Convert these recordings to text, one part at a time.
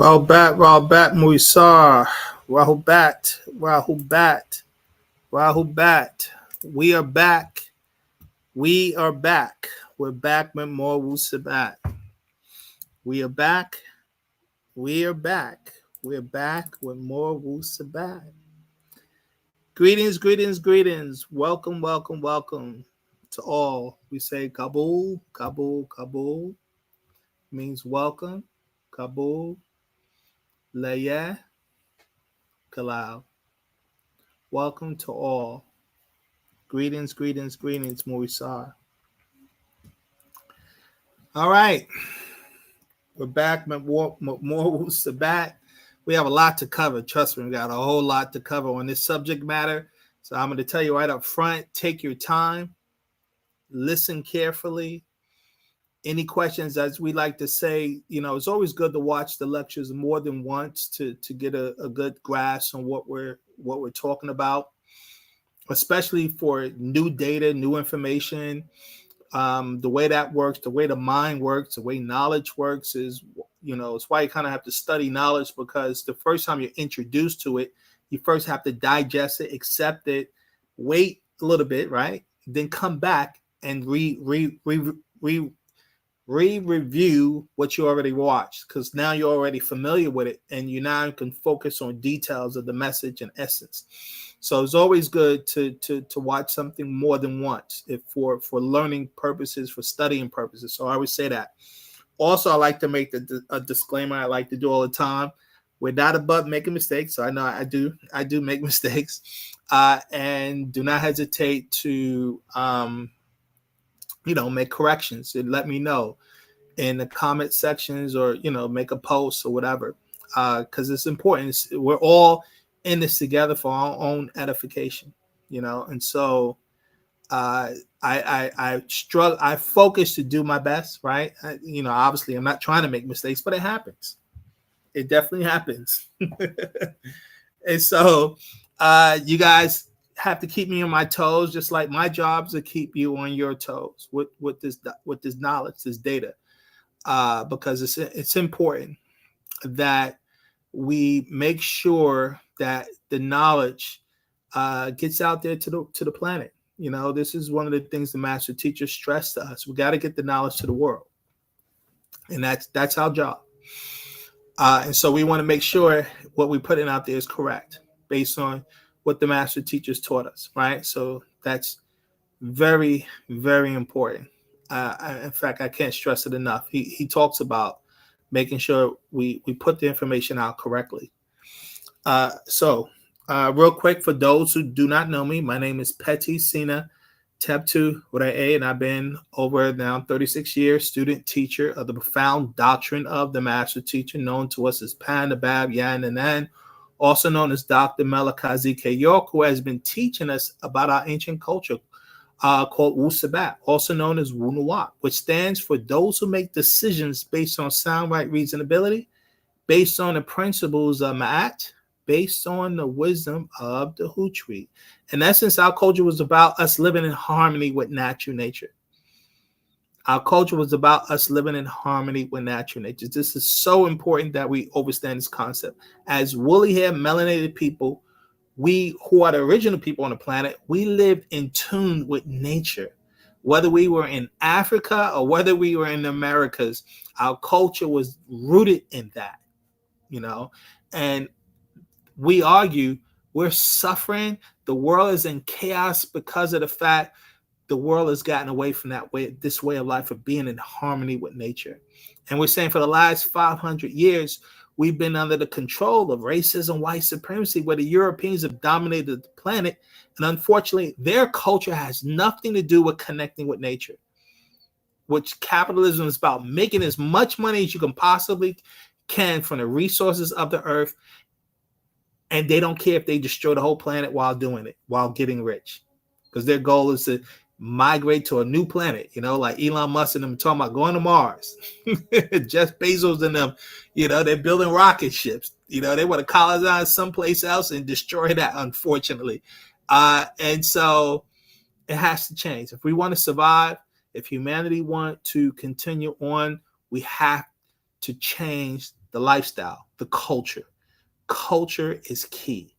Rahubat, Muisar, Rahubat. We are back. We're back with more Wu-Sabat. We're back with more Wu-Sabat. Greetings. Welcome to all. We say Kabul. Means welcome. Kabul. Laya. Kalau. Welcome to all. Greetings, Moisar. All right. We're back with more Wu-Sabat. We have a lot to cover. Trust me, we got a whole lot to cover on this subject matter. So I'm going to tell you right up front, take your time, listen carefully. Any questions, as we like to say, it's always good to watch the lectures more than once to get a good grasp on what we're talking about, especially for new data, new information. The way that works, the way the mind works, the way knowledge works is, it's why you kind of have to study knowledge, because the first time you're introduced to it, you first have to digest it, accept it, wait a little bit, right? Then come back and re-review what you already watched, because now you're already familiar with it, and you now can focus on details of the message and essence. So it's always good to watch something more than once, for learning purposes, for studying purposes. So I always say that. Also, I like to make a disclaimer I like to do all the time. We're not above making mistakes. So I know I do make mistakes, and do not hesitate to make corrections and let me know in the comment sections, or make a post or whatever, because it's important. We're all in this together for our own edification, and so I focus to do my best, right? Obviously I'm not trying to make mistakes, but it happens. It definitely happens. And so you guys have to keep me on my toes, just like my job is to keep you on your toes with this knowledge, this data, because it's important that we make sure that the knowledge gets out there to the planet. This is one of the things the master teacher stressed to us. We got to get the knowledge to the world, and that's our job. And so we want to make sure what we're putting out there is correct, based on what the master teachers taught us, right? So that's very, very important. In fact, I can't stress it enough. He talks about making sure we put the information out correctly. So real quick, for those who do not know me, my name is Petty Sina Teptu with an A, and I've been over now 36 years student teacher of the profound doctrine of the master teacher, known to us as Pan, the Bab, Yan, and Nan, also known as Dr. Melakazi K. York, who has been teaching us about our ancient culture called Wu-Sabat, also known as Wu-Nuwap, which stands for those who make decisions based on sound right reasonability, based on the principles of Ma'at, based on the wisdom of the Hu-Tree. In essence, our culture was about us living in harmony with natural nature. Our culture was about us living in harmony with natural nature. This is so important that we understand this concept. As woolly-haired, melanated people, we who are the original people on the planet, we lived in tune with nature. Whether we were in Africa or whether we were in the Americas, our culture was rooted in that, and we argue we're suffering. The world is in chaos because of the fact the world has gotten away from this way of life of being in harmony with nature. And we're saying for the last 500 years, we've been under the control of racism, white supremacy, where the Europeans have dominated the planet. And unfortunately, their culture has nothing to do with connecting with nature, which capitalism is about making as much money as you can from the resources of the earth. And they don't care if they destroy the whole planet while doing it, while getting rich, because their goal is to migrate to a new planet, like Elon Musk and them talking about going to Mars. Jeff Bezos and them, they're building rocket ships. They want to colonize someplace else and destroy that, unfortunately. And so it has to change. If we want to survive, if humanity want to continue on, we have to change the lifestyle. the culture. Culture is key.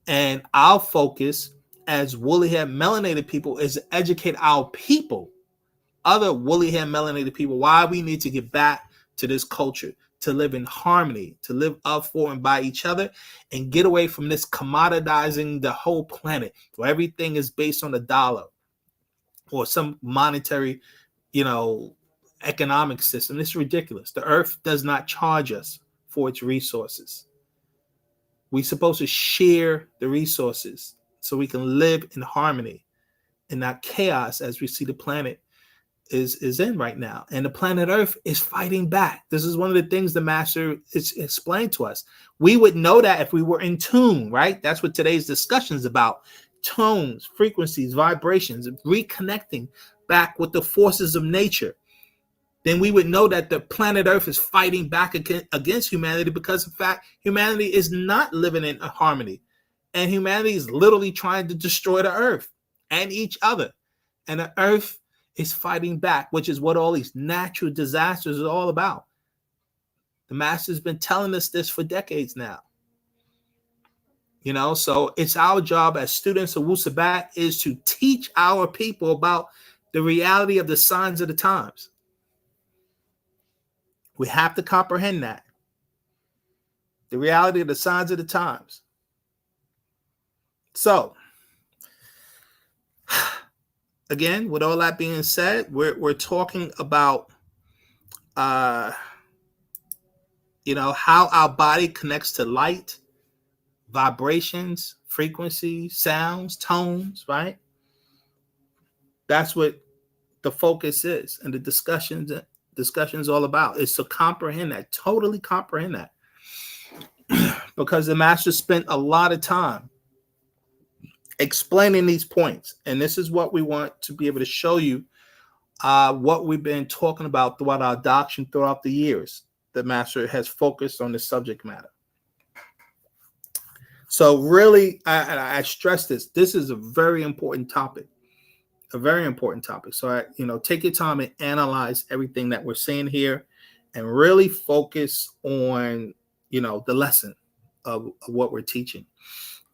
And our focus as woolly hair melanated people is to educate our people, other woolly hair melanated people, why we need to get back to this culture, to live in harmony, to live of, for, and by each other, and get away from this commoditizing the whole planet where everything is based on the dollar or some monetary, economic system. It's ridiculous. The earth does not charge us for its resources. We're supposed to share the resources so we can live in harmony and not chaos as we see the planet is in right now. And the planet Earth is fighting back. This is one of the things the master is explained to us. We would know that if we were in tune, right? That's what today's discussion is about. Tones, frequencies, vibrations, reconnecting back with the forces of nature. Then we would know that the planet Earth is fighting back against humanity because, in fact, humanity is not living in harmony. And humanity is literally trying to destroy the Earth and each other. And the Earth is fighting back, which is what all these natural disasters are all about. The master's been telling us this for decades now. So it's our job as students of Wu-Sabat is to teach our people about the reality of the signs of the times. We have to comprehend that. The reality of the signs of the times. So, again, with all that being said, we're talking about, how our body connects to light, vibrations, frequencies, sounds, tones, right? That's what the focus is, and the discussion's all about, is to comprehend that, totally comprehend that. Because the master spent a lot of time explaining these points. And this is what we want to be able to show you, what we've been talking about throughout our doctrine throughout the years. The master has focused on the subject matter. So really, I stress this. This is a very important topic. A very important topic. So, take your time and analyze everything that we're saying here and really focus on, the lesson of what we're teaching.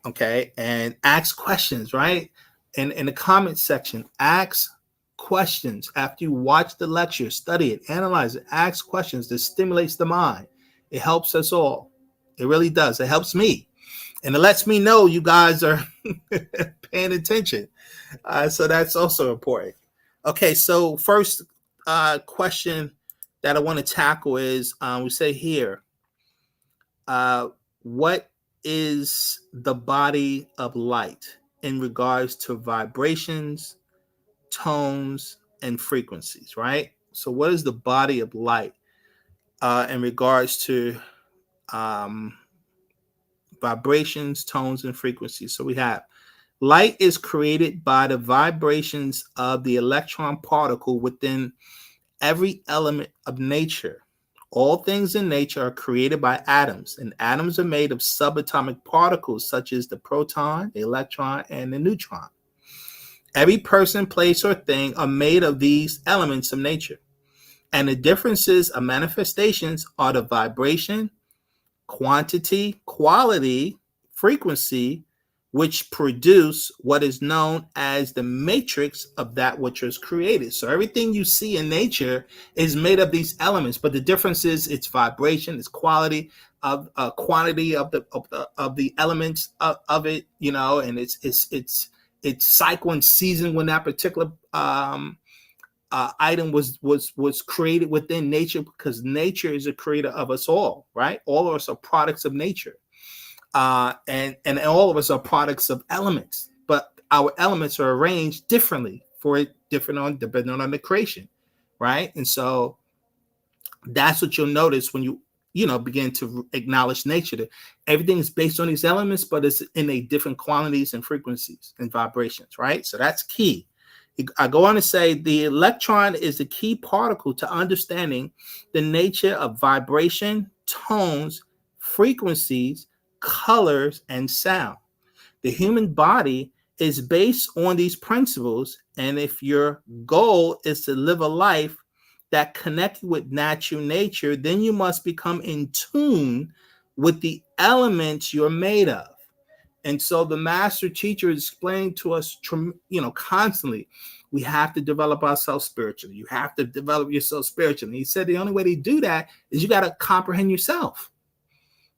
Okay. And ask questions, right? And in the comment section, ask questions after you watch the lecture, study it, analyze it, ask questions. This stimulates the mind. It helps us all. It really does. It helps me. And it lets me know you guys are paying attention. So that's also important. Okay, so first question that I want to tackle is, we say here, what is the body of light in regards to vibrations, tones, and frequencies, right? So what is the body of light in regards to vibrations, tones, and frequencies? So we have light is created by the vibrations of the electron particle within every element of nature. All things in nature are created by atoms, and atoms are made of subatomic particles such as the proton, the electron, and the neutron. Every person, place, or thing are made of these elements of nature, and the differences of manifestations are the vibration, quantity, quality, frequency, which produce what is known as the matrix of that which was created. So everything you see in nature is made of these elements, but the difference is its vibration, its quality, of quantity of the elements of it, and its cycle and season when that particular item was created within nature, because nature is a creator of us all, right? All of us are products of nature. And all of us are products of elements, but our elements are arranged differently depending on the creation, right? And so that's what you'll notice when you begin to acknowledge nature, that everything is based on these elements, but it's in a different quantities and frequencies and vibrations, right? So that's key. I go on to say the electron is the key particle to understanding the nature of vibration, tones, frequencies, colors, and sound. The human body is based on these principles, and if your goal is to live a life that connected with natural nature, then you must become in tune with the elements you're made of. And so the master teacher is explaining to us, constantly, we have to develop ourselves spiritually. You have to develop yourself spiritually. He said the only way to do that is you got to comprehend yourself.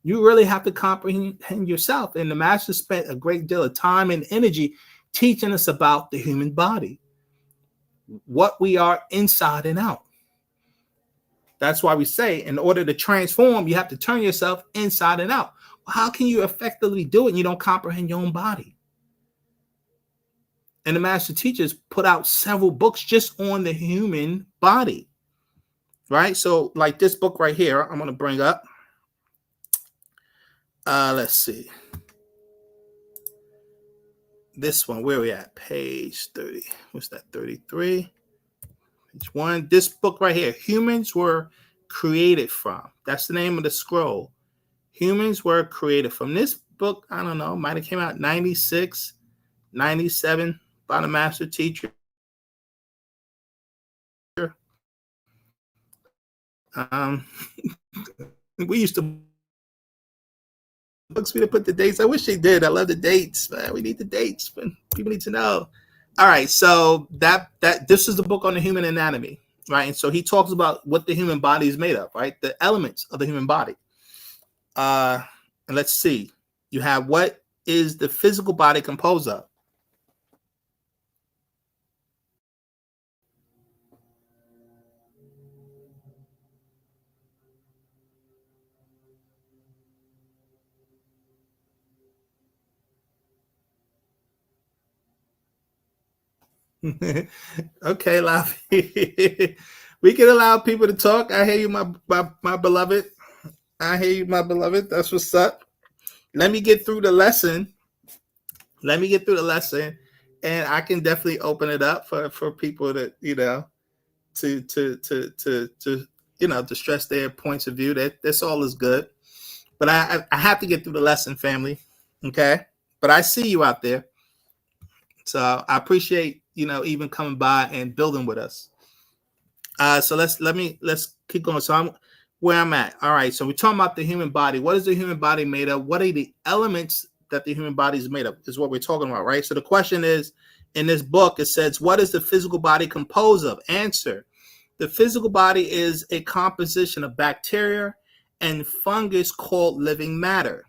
You really have to comprehend yourself. And the master spent a great deal of time and energy teaching us about the human body, what we are inside and out. That's why we say in order to transform, you have to turn yourself inside and out. How can you effectively do it and you don't comprehend your own body? And the master teachers put out several books just on the human body, right? So like this book right here, I'm going to bring up. Let's see. This one, where are we at? Page 30. What's that? 33. Page 1. This book right here, Humans Were Created From. That's the name of the scroll. Humans Were Created From. This book, I don't know, might have came out 96, 97 by the master teacher. We used to books, we didn't put the dates. I wish they did. I love the dates, man. We need the dates, but people need to know. All right, so that this is the book on the human anatomy, right? And so he talks about what the human body is made of, right? The elements of the human body. And let's see. You have what is the physical body composed of? Okay, Lavi. We can allow people to talk. I hear you, my beloved. I hear you, my beloved. That's what's up. Let me get through the lesson. And I can definitely open it up for people that to stress their points of view. That's all is good. But I have to get through the lesson, family. Okay. But I see you out there. So I appreciate, even coming by and building with us. So let's keep going. So I'm where I'm at. All right. So we're talking about the human body. What is the human body made of? What are the elements that the human body is made of? Is what we're talking about, right? So the question is, in this book, it says, what is the physical body composed of? Answer. The physical body is a composition of bacteria and fungus called living matter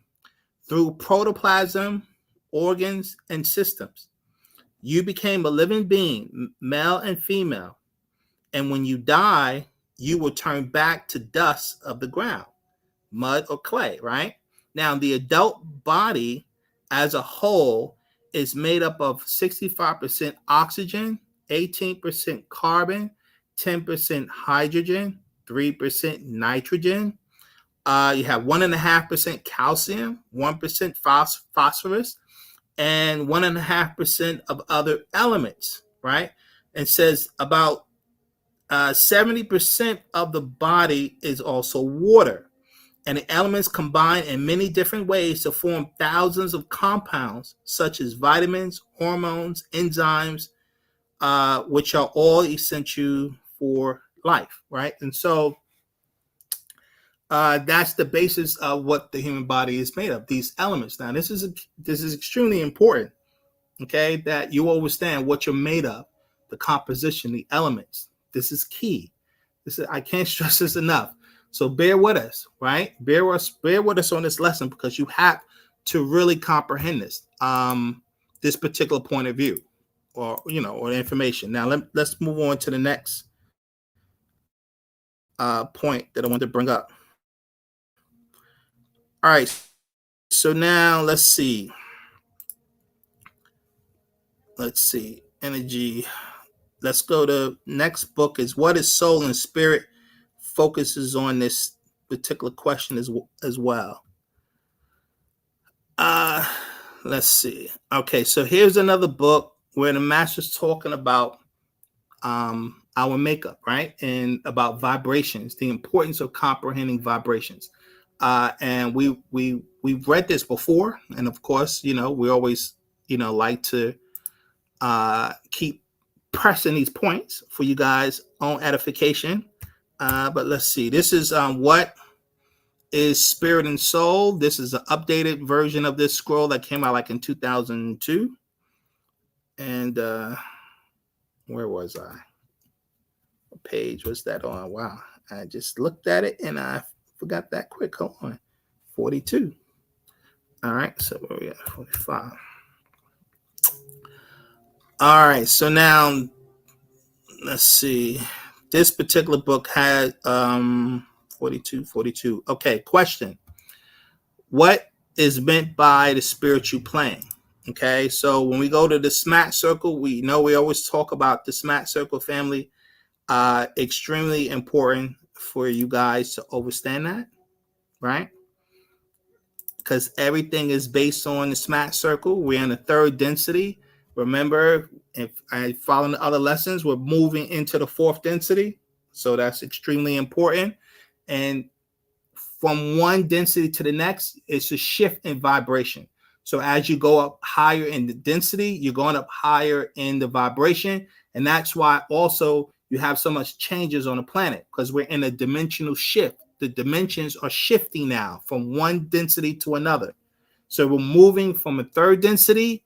through protoplasm, organs, and systems. You became a living being, male and female. And when you die, you will turn back to dust of the ground, mud or clay, right? Now, the adult body as a whole is made up of 65% oxygen, 18% carbon, 10% hydrogen, 3% nitrogen. You have 1.5% calcium, 1% phosphorus, and 1.5% of other elements, right? And says about 70% of the body is also water. And the elements combine in many different ways to form thousands of compounds, such as vitamins, hormones, enzymes, which are all essential for life, right? And so that's the basis of what the human body is made of, these elements. Now, this is extremely important, okay, that you understand what you're made of, the composition, the elements. This is key. I can't stress this enough. So bear with us, right? Bear with us on this lesson, because you have to really comprehend this particular point of view, or information. Now let's move on to the next point that I want to bring up. All right. So now let's see. Energy. Let's go to next book is What is Soul and Spirit? Focuses on this particular question as well. Let's see. Okay, so here's another book where the master's talking about our makeup, right? And about vibrations, the importance of comprehending vibrations. And we've read this before, and of course, we always like to keep pressing these points for you guys on edification. But let's see. This is what is spirit and soul. This is an updated version of this scroll that came out like in 2002. And where was I? What page was that on? Wow. I just looked at it and I forgot that quick. Hold on. 42. All right. So where we at? 45. All right. So now let's see. This particular book had 42. Okay. Question. What is meant by the spiritual plane? Okay. So when we go to the SMAT circle, we know we always talk about the SMAT circle family. Extremely important for you guys to understand that, right? Because everything is based on the SMAT circle. We're in the third density. Remember, if I follow the other lessons, we're moving into the fourth density. So that's extremely important. And from one density to the next, it's a shift in vibration. So as you go up higher in the density, you're going up higher in the vibration. And that's why also you have so much changes on the planet, because we're in a dimensional shift. The dimensions are shifting now from one density to another. So we're moving from a third density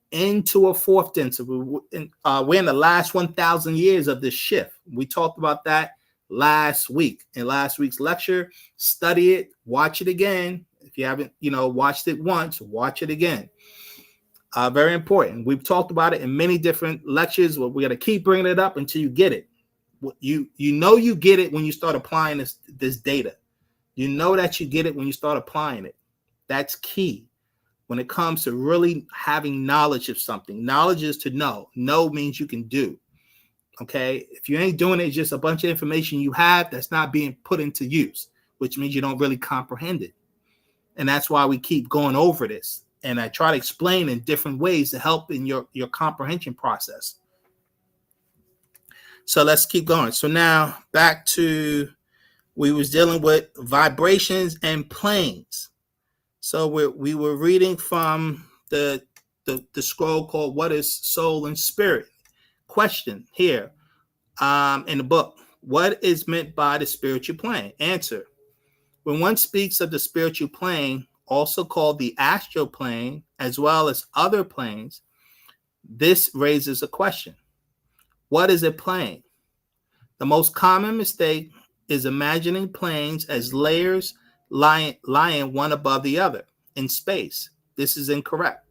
into a fourth density. We're in the last 1,000 years of this shift. We talked about that last week in last week's lecture. Study it, watch it again. If you haven't, watched it once, watch it again. Very important. We've talked about it in many different lectures. We're going to keep bringing it up until you get it. You get it when you start applying this data. You know that you get it when you start applying it. That's key when it comes to really having knowledge of something. Knowledge is to know. Know means you can do. Okay? If you ain't doing it, it's just a bunch of information you have that's not being put into use, which means you don't really comprehend it. And that's why we keep going over this. And I try to explain in different ways to help in your comprehension process. So let's keep going. So now back to, we was dealing with vibrations and planes. So we were reading from the scroll called What is Soul and Spirit? Question here in the book. What is meant by the spiritual plane? Answer. When one speaks of the spiritual plane, also called the astral plane, as well as other planes, this raises a question. What is a plane? The most common mistake is imagining planes as layers lying one above the other in space. This is incorrect.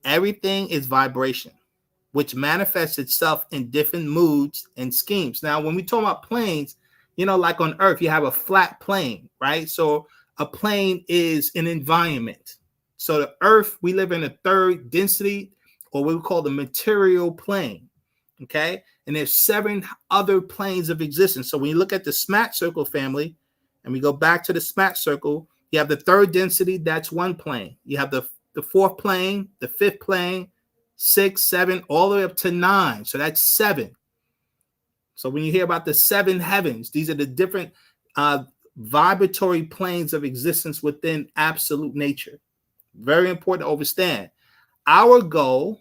Everything is vibration, which manifests itself in different moods and schemes. Now, when we talk about planes, like on Earth, you have a flat plane, right? So a plane is an environment. So the Earth, we live in a third density, or what we call the material plane, okay? And there's 7 other planes of existence. So when you look at the SMAT circle family, and we go back to the SMAT circle, you have the third density, that's one plane. You have the fourth plane, the fifth plane, 6, 7, all the way up to 9. So that's 7. So when you hear about the 7 heavens, these are the different vibratory planes of existence within absolute nature. Very important to understand. Our goal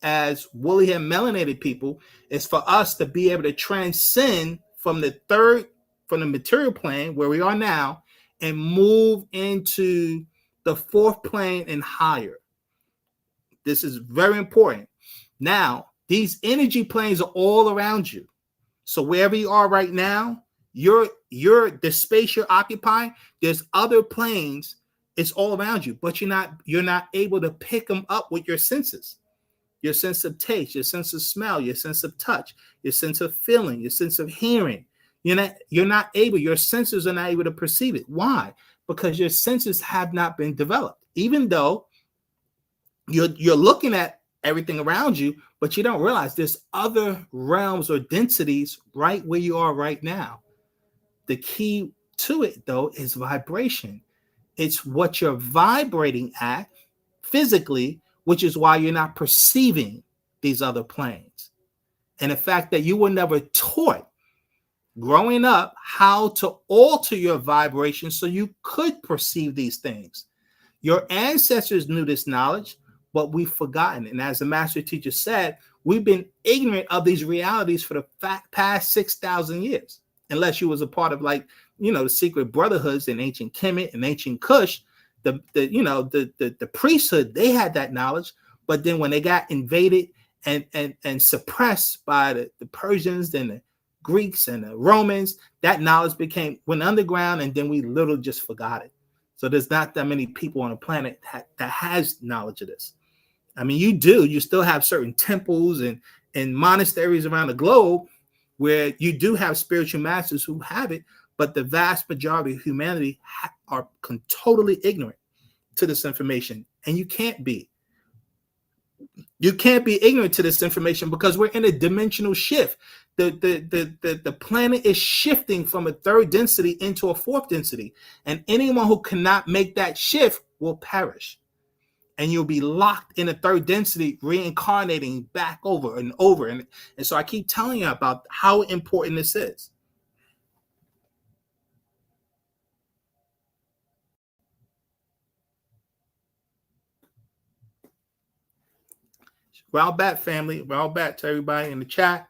as woolly hair melanated people is for us to be able to transcend from the material plane where we are now and move into the fourth plane and higher. This is very important. Now, these energy planes are all around you. So wherever you are right now, you're the space you're occupying, there's other planes, it's all around you, but you're not able to pick them up with your senses. Your sense of taste, your sense of smell, your sense of touch, your sense of feeling, your sense of hearing. You're not able, your senses are not able to perceive it. Why? Because your senses have not been developed. Even though you're looking at everything around you, but you don't realize there's other realms or densities right where you are right now. The key to it, though, is vibration. It's what you're vibrating at physically, which is why you're not perceiving these other planes. And the fact that you were never taught growing up how to alter your vibration so you could perceive these things. Your ancestors knew this knowledge, but we've forgotten. And as the master teacher said, we've been ignorant of these realities for the past 6,000 years. unless you was a part of like, the secret brotherhoods in ancient Kemet and ancient Kush, the priesthood, they had that knowledge. But then when they got invaded and suppressed by the Persians and the Greeks and the Romans, that knowledge went underground, and then we literally just forgot it. So there's not that many people on the planet that has knowledge of this. I mean, you still have certain temples and monasteries around the globe where you do have spiritual masters who have it, but the vast majority of humanity are totally ignorant to this information. And you can't be. You can't be ignorant to this information because we're in a dimensional shift. The planet is shifting from a third density into a fourth density. And anyone who cannot make that shift will perish. And you'll be locked in a third density, reincarnating back over and over. And so I keep telling you about how important this is. Wu-Sabat family, Wu-Sabat to everybody in the chat.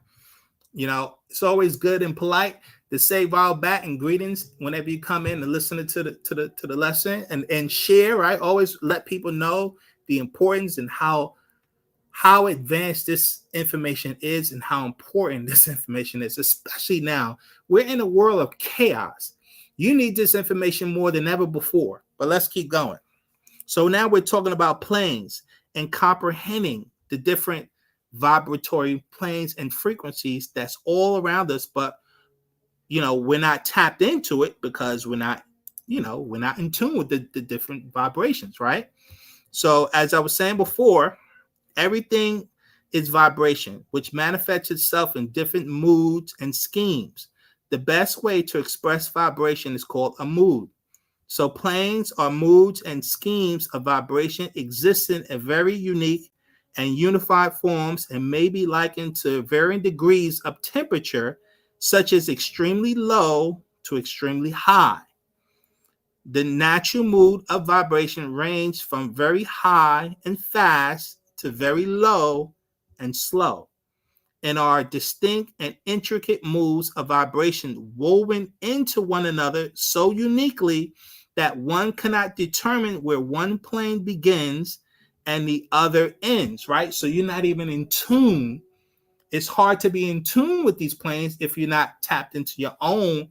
It's always good and polite to say Wu-Sabat and greetings whenever you come in and listen to the lesson and share, right? Always let people know the importance and how advanced this information is and how important this information is, especially now. We're in a world of chaos. You need this information more than ever before. But let's keep going. So now we're talking about planes and comprehending the different vibratory planes and frequencies that's all around us, but we're not tapped into it because we're not in tune with the different vibrations, right? So as I was saying before, everything is vibration, which manifests itself in different moods and schemes. The best way to express vibration is called a mood. So planes are moods and schemes of vibration existing in very unique and unified forms and may be likened to varying degrees of temperature, such as extremely low to extremely high. The natural mood of vibration ranges from very high and fast to very low and slow, and are distinct and intricate moods of vibration woven into one another so uniquely that one cannot determine where one plane begins and the other ends, right? So you're not even in tune. It's hard to be in tune with these planes if you're not tapped into your own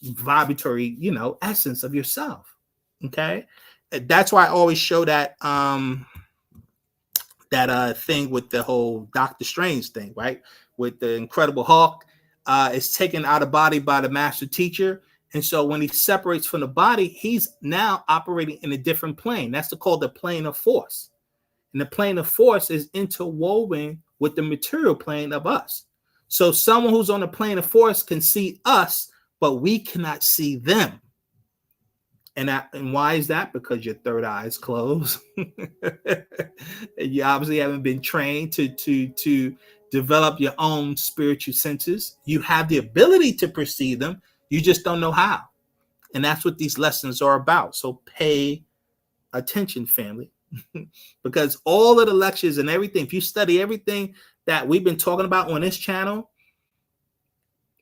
vibratory, essence of yourself. Okay. That's why I always show that thing with the whole Doctor Strange thing, right? With the Incredible Hulk, is taken out of body by the master teacher. And so when he separates from the body, he's now operating in a different plane. That's called the plane of force. And the plane of force is interwoven with the material plane of us. So someone who's on the plane of force can see us, but we cannot see them. And why is that? Because your third eye is closed. You obviously haven't been trained to develop your own spiritual senses. You have the ability to perceive them. You just don't know how. And that's what these lessons are about. So pay attention, family. Because all of the lectures and everything, if you study everything that we've been talking about on this channel,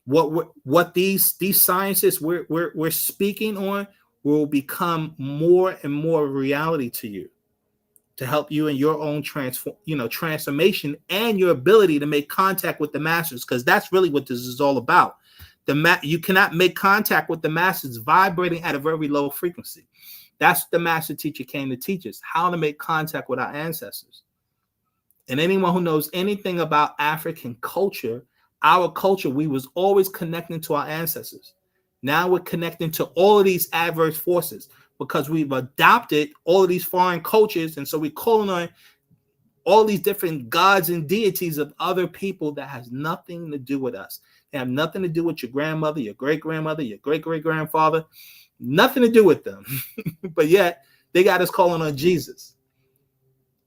what these sciences we're speaking on will become more and more reality to you, to help you in your own transformation and your ability to make contact with the masters, because that's really what this is all about. You cannot make contact with the masters vibrating at a very low frequency. That's what the master teacher came to teach us, how to make contact with our ancestors. And anyone who knows anything about African culture, our culture, we was always connecting to our ancestors. Now we're connecting to all of these adverse forces because we've adopted all of these foreign cultures. And so we're calling on all these different gods and deities of other people that has nothing to do with us. They have nothing to do with your grandmother, your great-grandmother, your great-great-grandfather, nothing to do with them. But yet they got us calling on Jesus.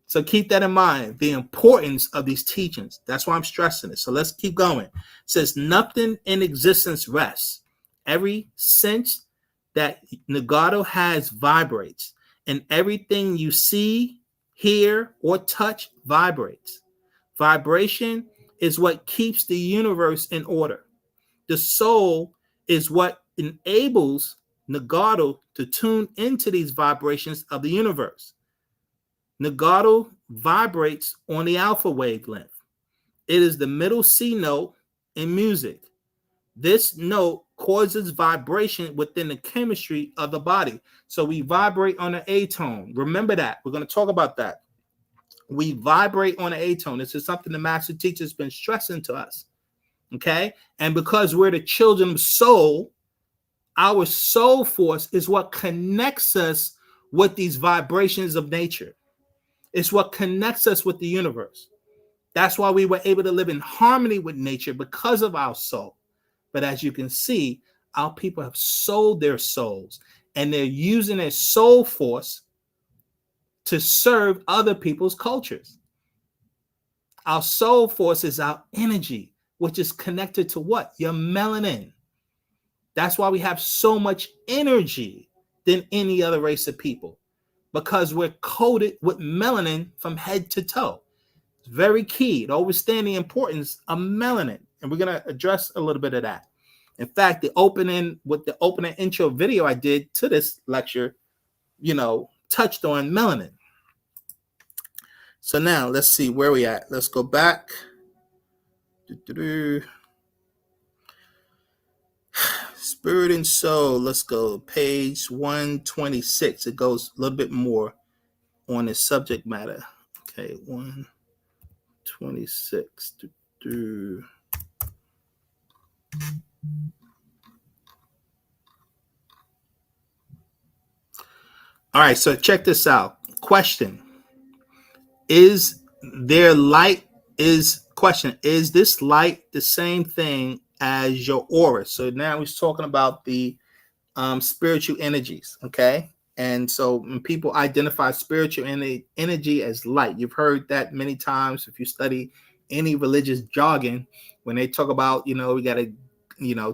So keep that in mind, the importance of these teachings. That's why I'm stressing it. So let's keep going. It says, nothing in existence rests. Every sense that Nagato has vibrates, and everything you see, hear, or touch vibrates. Vibration is what keeps the universe in order. The soul is what enables Nagato to tune into these vibrations of the universe. Nagato vibrates on the alpha wavelength. It is the middle C note in music. This note causes vibration within the chemistry of the body. So we vibrate on an A tone. Remember that. We're going to talk about that. We vibrate on an A tone. This is something the master teacher has been stressing to us. Okay? And because we're the children of soul, our soul force is what connects us with these vibrations of nature. It's what connects us with the universe. That's why we were able to live in harmony with nature, because of our soul. But as you can see, our people have sold their souls, and they're using their soul force to serve other people's cultures. Our soul force is our energy, which is connected to what? Your melanin. That's why we have so much energy than any other race of people, because we're coated with melanin from head to toe. It's very key to understand the importance of melanin. And we're going to address a little bit of that. In fact, the opening intro video I did to this lecture, touched on melanin. So now let's see where we at. Let's go back. Spirit and soul. Let's go page 126. It goes a little bit more on the subject matter. Okay, 126. All right, so check this out. Question: Is there light? Is this light the same thing as your aura? So now he's talking about the spiritual energies, okay? And so when people identify spiritual energy as light, you've heard that many times if you study any religious jargon, when they talk about, we got to,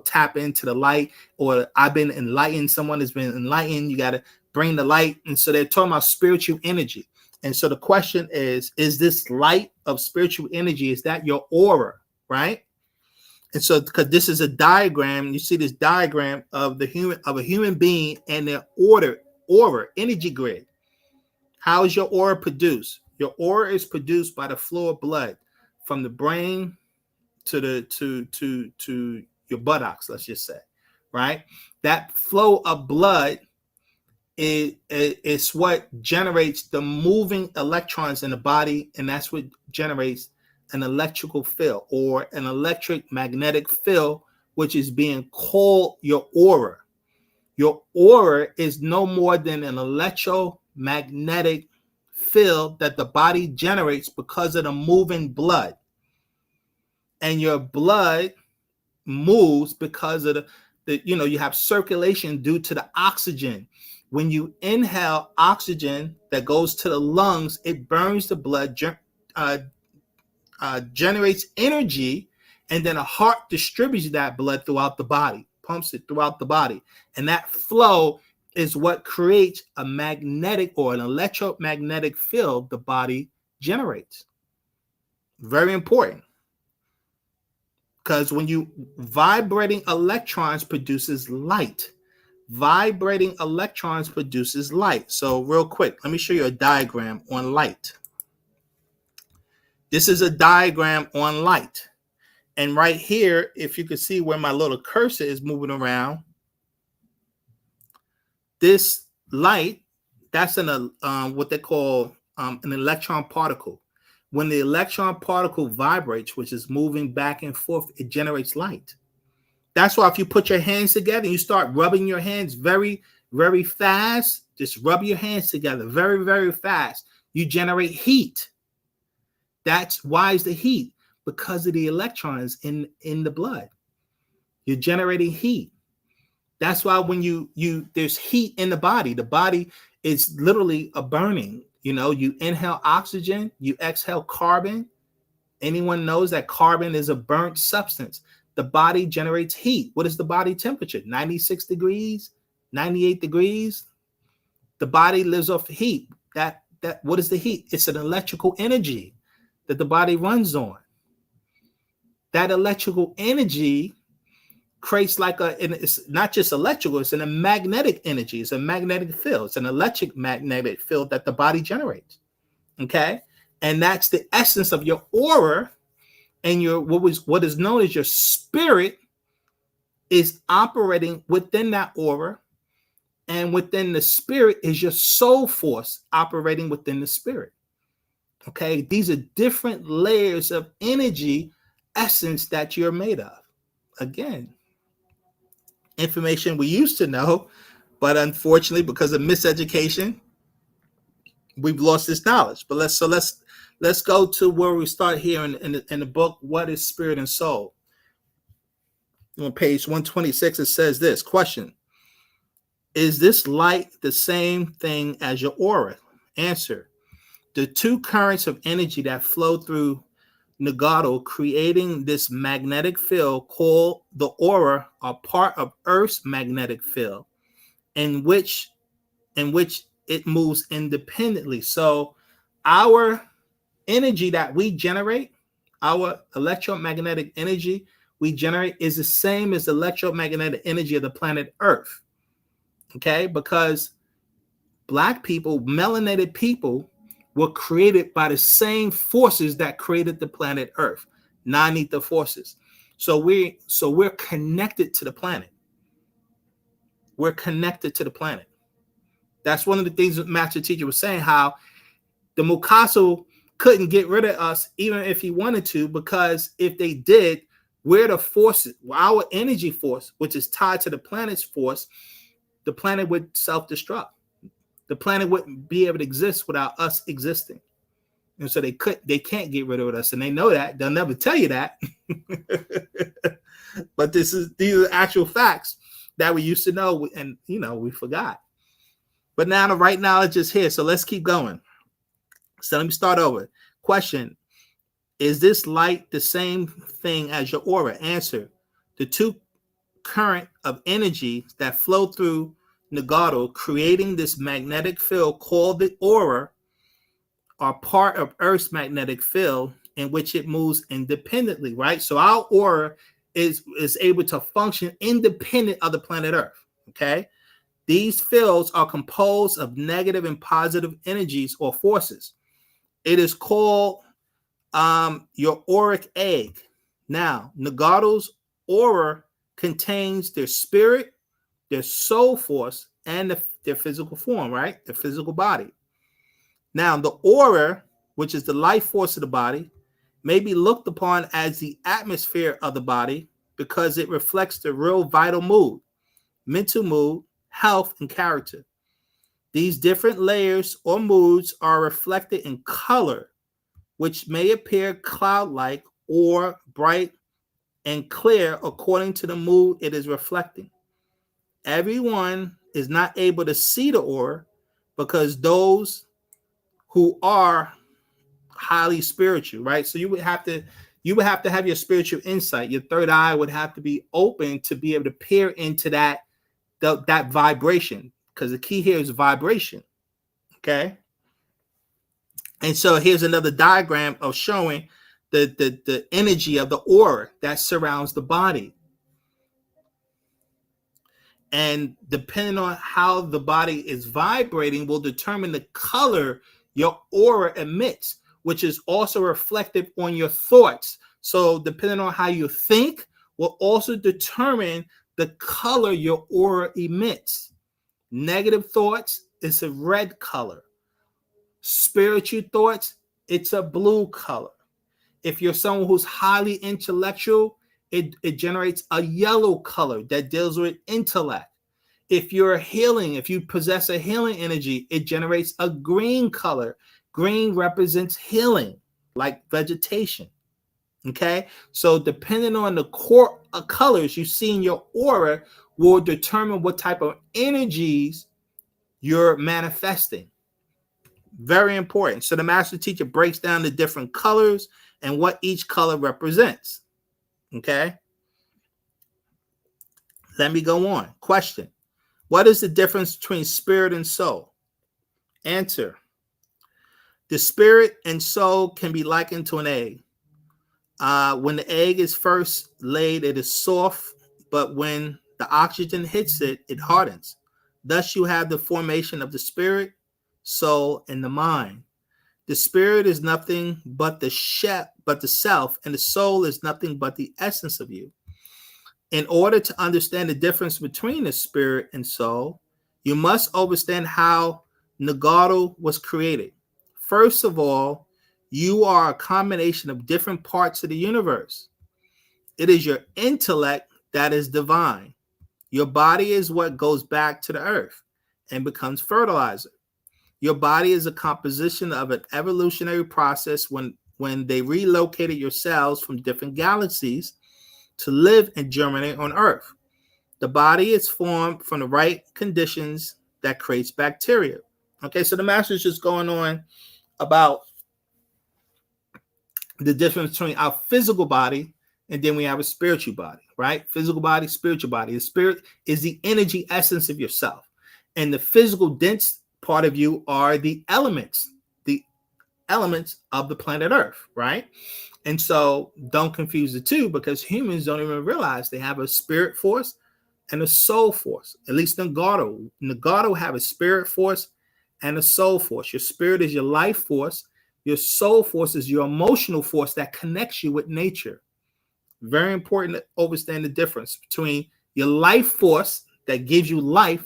tap into the light, or I've been enlightened, someone has been enlightened, you got to bring the light. And so they're talking about spiritual energy. And so the question is this light of spiritual energy, is that your aura, right? And so, because this is a diagram, you see this diagram of a human being and their aura, energy grid. How is your aura produced? Your aura is produced by the flow of blood from the brain to your buttocks, let's just say, right? That flow of blood is what generates the moving electrons in the body, and that's what generates an electrical field or an electric magnetic field, which is being called your aura. Your aura is no more than an electromagnetic field that the body generates because of the moving blood. And your blood moves because of you have circulation due to the oxygen. When you inhale oxygen that goes to the lungs, it burns the blood, generates energy, and then a heart distributes that blood throughout the body, pumps it throughout the body. And that flow is what creates a magnetic or an electromagnetic field the body generates. Very important. Because when you vibrating electrons produces light. Vibrating electrons produces light. So real quick, let me show you a diagram on light. This is a diagram on light. And right here, if you can see where my little cursor is moving around, this light, that's what they call an electron particle. When the electron particle vibrates, which is moving back and forth, it generates light. That's why if you put your hands together and you start rubbing your hands very, very fast, just rub your hands together very, very fast, you generate heat. That's why is the heat? Because of the electrons in the blood. You're generating heat. That's why when there's heat in the body is literally a burning. You inhale oxygen, you exhale carbon. Anyone knows that carbon is a burnt substance. The body generates heat. What is the body temperature? 96 degrees, 98 degrees. The body lives off heat. What is the heat? It's an electrical energy that the body runs on. That electrical energy creates like and it's not just electrical, it's a magnetic energy. It's a magnetic field. It's an electric magnetic field that the body generates. Okay. And that's the essence of your aura, and your what is known as your spirit is operating within that aura, and within the spirit is your soul force operating within the spirit. Okay, these are different layers of energy essence that you're made of. Again, information we used to know, but unfortunately, because of miseducation, we've lost this knowledge. But let's go to where we start here in the book. What is spirit and soul? On page 126, it says this question: is this light the same thing as your aura? Answer: the two currents of energy that flow through Nagato, creating this magnetic field called the aura, are part of Earth's magnetic field, in which it moves independently. So our energy that we generate, our electromagnetic energy we generate, is the same as the electromagnetic energy of the planet Earth. Okay, because Black people, melanated people, were created by the same forces that created the planet Earth, non-ether forces. So we're connected to the planet. We're connected to the planet. That's one of the things that Master Teacher was saying, how the Mukaso couldn't get rid of us even if he wanted to, because if they did, we're the forces, our energy force, which is tied to the planet's force, the planet would self-destruct. The planet wouldn't be able to exist without us existing. And so they can't get rid of us. And they know that. They'll never tell you that. But these are actual facts that we used to know, and we forgot. But now the right knowledge is here. So let's keep going. So let me start over. Question: is this light the same thing as your aura? Answer: the two current of energy that flow through Nagato, creating this magnetic field called the aura, are part of Earth's magnetic field, in which it moves independently, right? So our aura is able to function independent of the planet Earth, okay? These fields are composed of negative and positive energies or forces. It is called your auric egg. Now, Nagato's aura contains their spirit, their soul force, and their physical form, right? The physical body. Now, the aura, which is the life force of the body, may be looked upon as the atmosphere of the body because it reflects the real vital mood, mental mood, health, and character. These different layers or moods are reflected in color, which may appear cloud-like or bright and clear according to the mood it is reflecting. Everyone is not able to see the aura because those who are highly spiritual, right? So you would have to have your spiritual insight. Your third eye would have to be open to be able to peer into that vibration, because the key here is vibration. Okay. And so here's another diagram of showing the energy of the aura that surrounds the body. And depending on how the body is vibrating will determine the color your aura emits, which is also reflective on your thoughts. So depending on how you think will also determine the color your aura emits. Negative thoughts, it's a red color. Spiritual thoughts, it's a blue color. If you're someone who's highly intellectual, it generates a yellow color that deals with intellect. If you're healing, if you possess a healing energy, it generates a green color. Green represents healing, like vegetation. Okay, so depending on the core colors you see in your aura will determine what type of energies you're manifesting. Very important. So the master teacher breaks down the different colors and what each color represents. Okay, let me go on. Question: what is the difference between spirit and soul? Answer: the spirit and soul can be likened to an egg. When the egg is first laid, it is soft but when the oxygen hits it, it hardens. Thus you have the formation of the spirit, soul, and the mind. The spirit is nothing but the self, and the soul is nothing but the essence of you. In order to understand the difference between the spirit and soul, you must understand how Nagato was created. First of all, you are a combination of different parts of the universe. It is your intellect that is divine. Your body is what goes back to the earth and becomes fertilizer. Your body is a composition of an evolutionary process when they relocated your cells from different galaxies to live and germinate on Earth. The body is formed from the right conditions that creates bacteria. Okay, so the master is just going on about the difference between our physical body and then we have a spiritual body, right? Physical body, spiritual body. The spirit is the energy essence of yourself. And the physical dense part of you are the elements of the planet Earth, right? And so don't confuse the two, because humans don't even realize they have a spirit force and a soul force. At least Nagato have a spirit force and a soul force. Your spirit is your life force. Your soul force is your emotional force that connects you with nature. Very important to understand the difference between your life force that gives you life,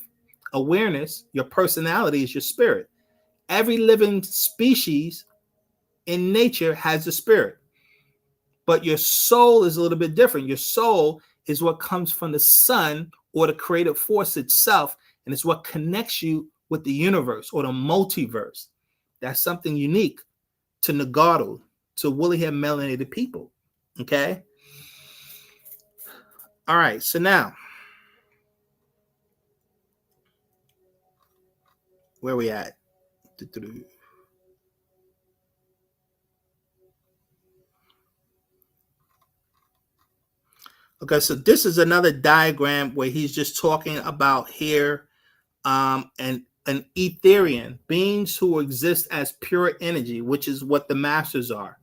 awareness. Your personality is your spirit. Every living species in nature has a spirit, but your soul is a little bit different. Your soul is what comes from the sun or the creative force itself, and it's what connects you with the universe or the multiverse. That's something unique to Nagato, to woolly hair melanated people. Okay. All right. So now, where we at? Okay, so this is another diagram where he's just talking about here and an Etherian, beings who exist as pure energy, which is what the masters are.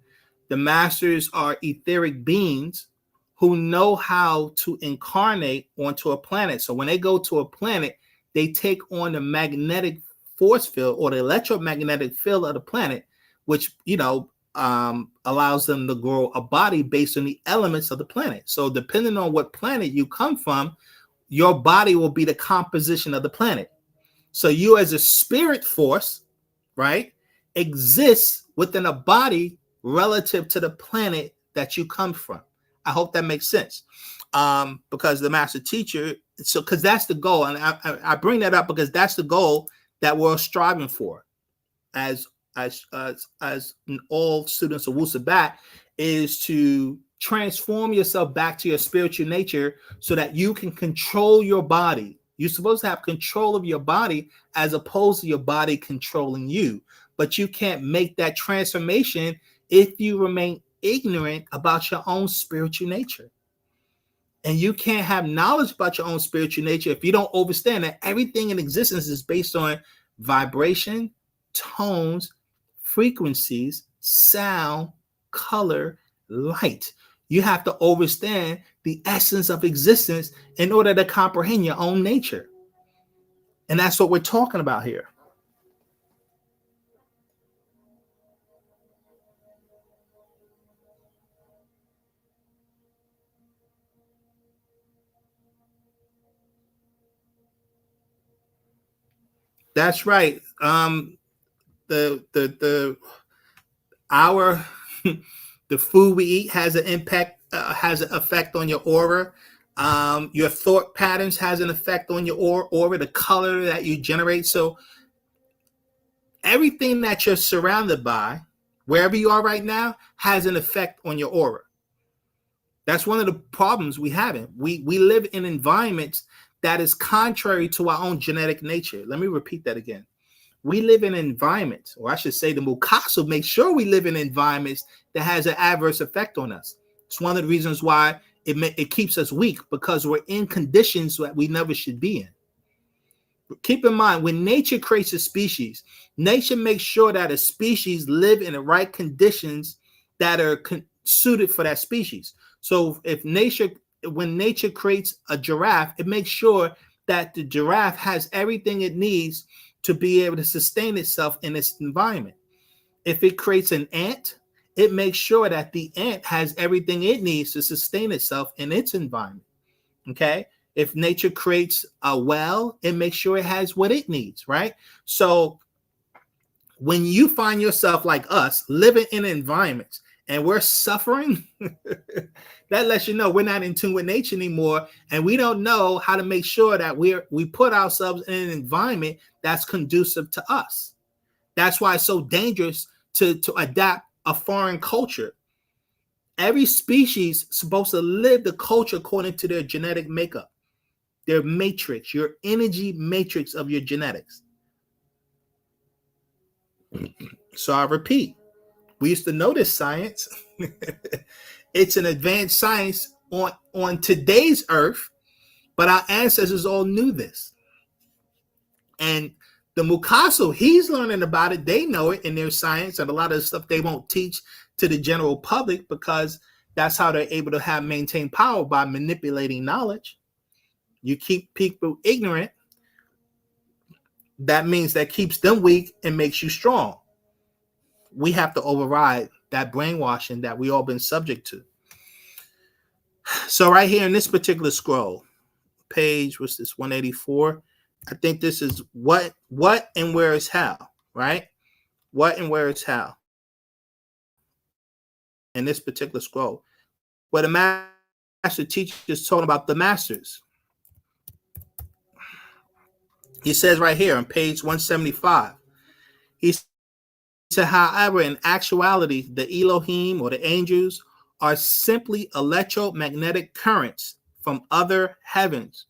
The masters are etheric beings who know how to incarnate onto a planet. So when they go to a planet, they take on the magnetic force field or the electromagnetic field of the planet, which, allows them to grow a body based on the elements of the planet. So depending on what planet you come from, your body will be the composition of the planet. So you as a spirit force, right, exists within a body relative to the planet that you come from. I hope that makes sense. Because the master teacher, because that's the goal. And I bring that up because that's the goal that we're striving for as all students of Wu-Sabat, is to transform yourself back to your spiritual nature so that you can control your body. You're supposed to have control of your body as opposed to your body controlling you. But you can't make that transformation if you remain ignorant about your own spiritual nature. And you can't have knowledge about your own spiritual nature if you don't understand that everything in existence is based on vibration, tones, frequencies, sound, color, light. You have to understand the essence of existence in order to comprehend your own nature. And that's what we're talking about here. That's right. The food we eat has an impact, has an effect on your aura. Your thought patterns has an effect on your aura, the color that you generate. So everything that you're surrounded by, wherever you are right now, has an effect on your aura. That's one of the problems we have. We live in environments that is contrary to our own genetic nature. Let me repeat that again. We live in environments, or I should say the Mukasu makes sure we live in environments that has an adverse effect on us. It's one of the reasons why it keeps us weak, because we're in conditions that we never should be in. But keep in mind, when nature creates a species, nature makes sure that a species live in the right conditions that are suited for that species. So if nature when nature creates a giraffe, it makes sure that the giraffe has everything it needs to be able to sustain itself in its environment. If it creates an ant, it makes sure that the ant has everything it needs to sustain itself in its environment. Okay. If nature creates a well, it makes sure it has what it needs, right? So when you find yourself like us living in environments and we're suffering, that lets you know we're not in tune with nature anymore, and we don't know how to make sure that we put ourselves in an environment that's conducive to us. That's why it's so dangerous to adapt a foreign culture. Every species is supposed to live the culture according to their genetic makeup, their matrix, your energy matrix of your genetics. So I repeat, we used to know this science. It's an advanced science on today's earth, but our ancestors all knew this. And the Mukaso, he's learning about it. They know it in their science, and a lot of the stuff they won't teach to the general public because that's how they're able to maintain power, by manipulating knowledge. You keep people ignorant, that means that keeps them weak and makes you strong. We have to override that brainwashing that we all been subject to. So right here in this particular scroll, page, what's this, 184? I think this is what and where is how, right? What and where is how. In this particular scroll, where the master teacher is talking about the masters. He says right here on page 175, he said, however, in actuality, the Elohim or the angels are simply electromagnetic currents from other heavens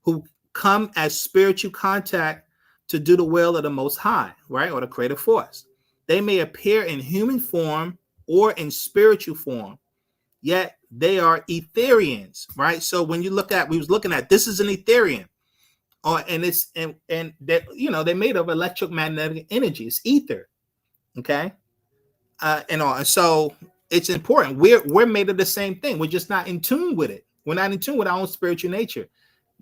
who come as spiritual contact to do the will of the Most High, right? Or the creative force. They may appear in human form or in spiritual form, yet they are Etherians, right? So when you look at, we was looking at, this is an Etherian. And it's and that, you know, they're made of electromagnetic energy. It's ether. Okay. And all. And so it's important. We're made of the same thing. We're just not in tune with it. We're not in tune with our own spiritual nature,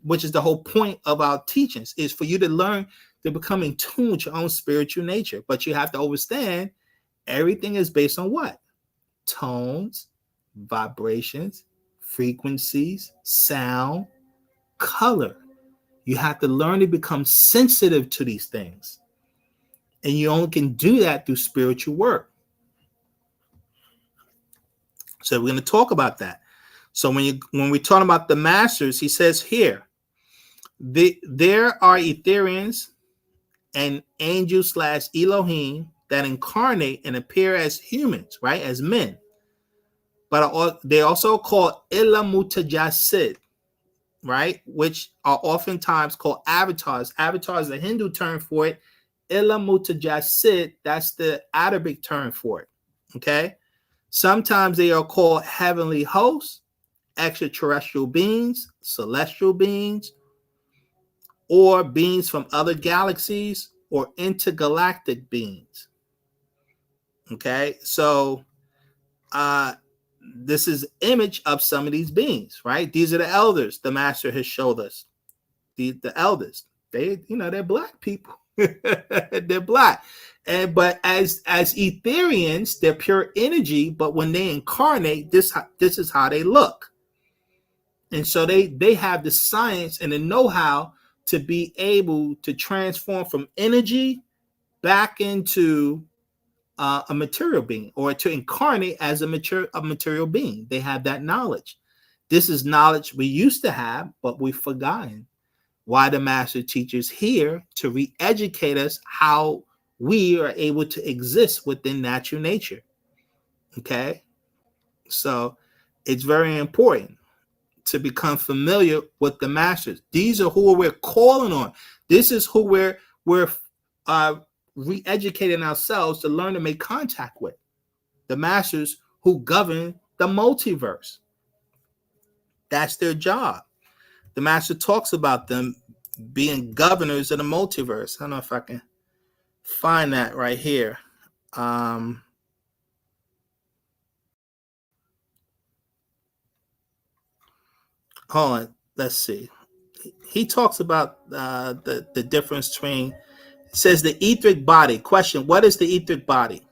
which is the whole point of our teachings, is for you to learn to become in tune with your own spiritual nature. But you have to understand everything is based on what? Tones, vibrations, frequencies, sound, color. You have to learn to become sensitive to these things. And you only can do that through spiritual work. So we're going to talk about that. So when we're talking about the masters, he says here, there are Etherians and angels / Elohim that incarnate and appear as humans, right? As men. But they also called Ilamutajasid, right? Which are oftentimes called avatars. Avatar is a Hindu term for it. Ilamutajasid, that's the Arabic term for it. Okay. Sometimes they are called heavenly hosts, extraterrestrial beings, celestial beings, or beings from other galaxies, or intergalactic beings. Okay. So this is image of some of these beings, right? These are the elders the master has showed us. The elders, they're black people. They're black. But as Etherians, they're pure energy, but when they incarnate, this is how they look. And so they have the science and the know-how to be able to transform from energy back into a material being, or to incarnate as a material being. They have that knowledge. This is knowledge we used to have, but we've forgotten. Why the master teacher's here to re-educate us how we are able to exist within natural nature. Okay, so it's very important to become familiar with the masters. These are who we're calling on. This is who we're re-educating ourselves to learn to make contact with. The masters who govern the multiverse. That's their job. The master talks about them being governors of the multiverse. I don't know if I can find that right here. hold on, let's see. He talks about the difference between, it says the etheric body. Question, what is the etheric body?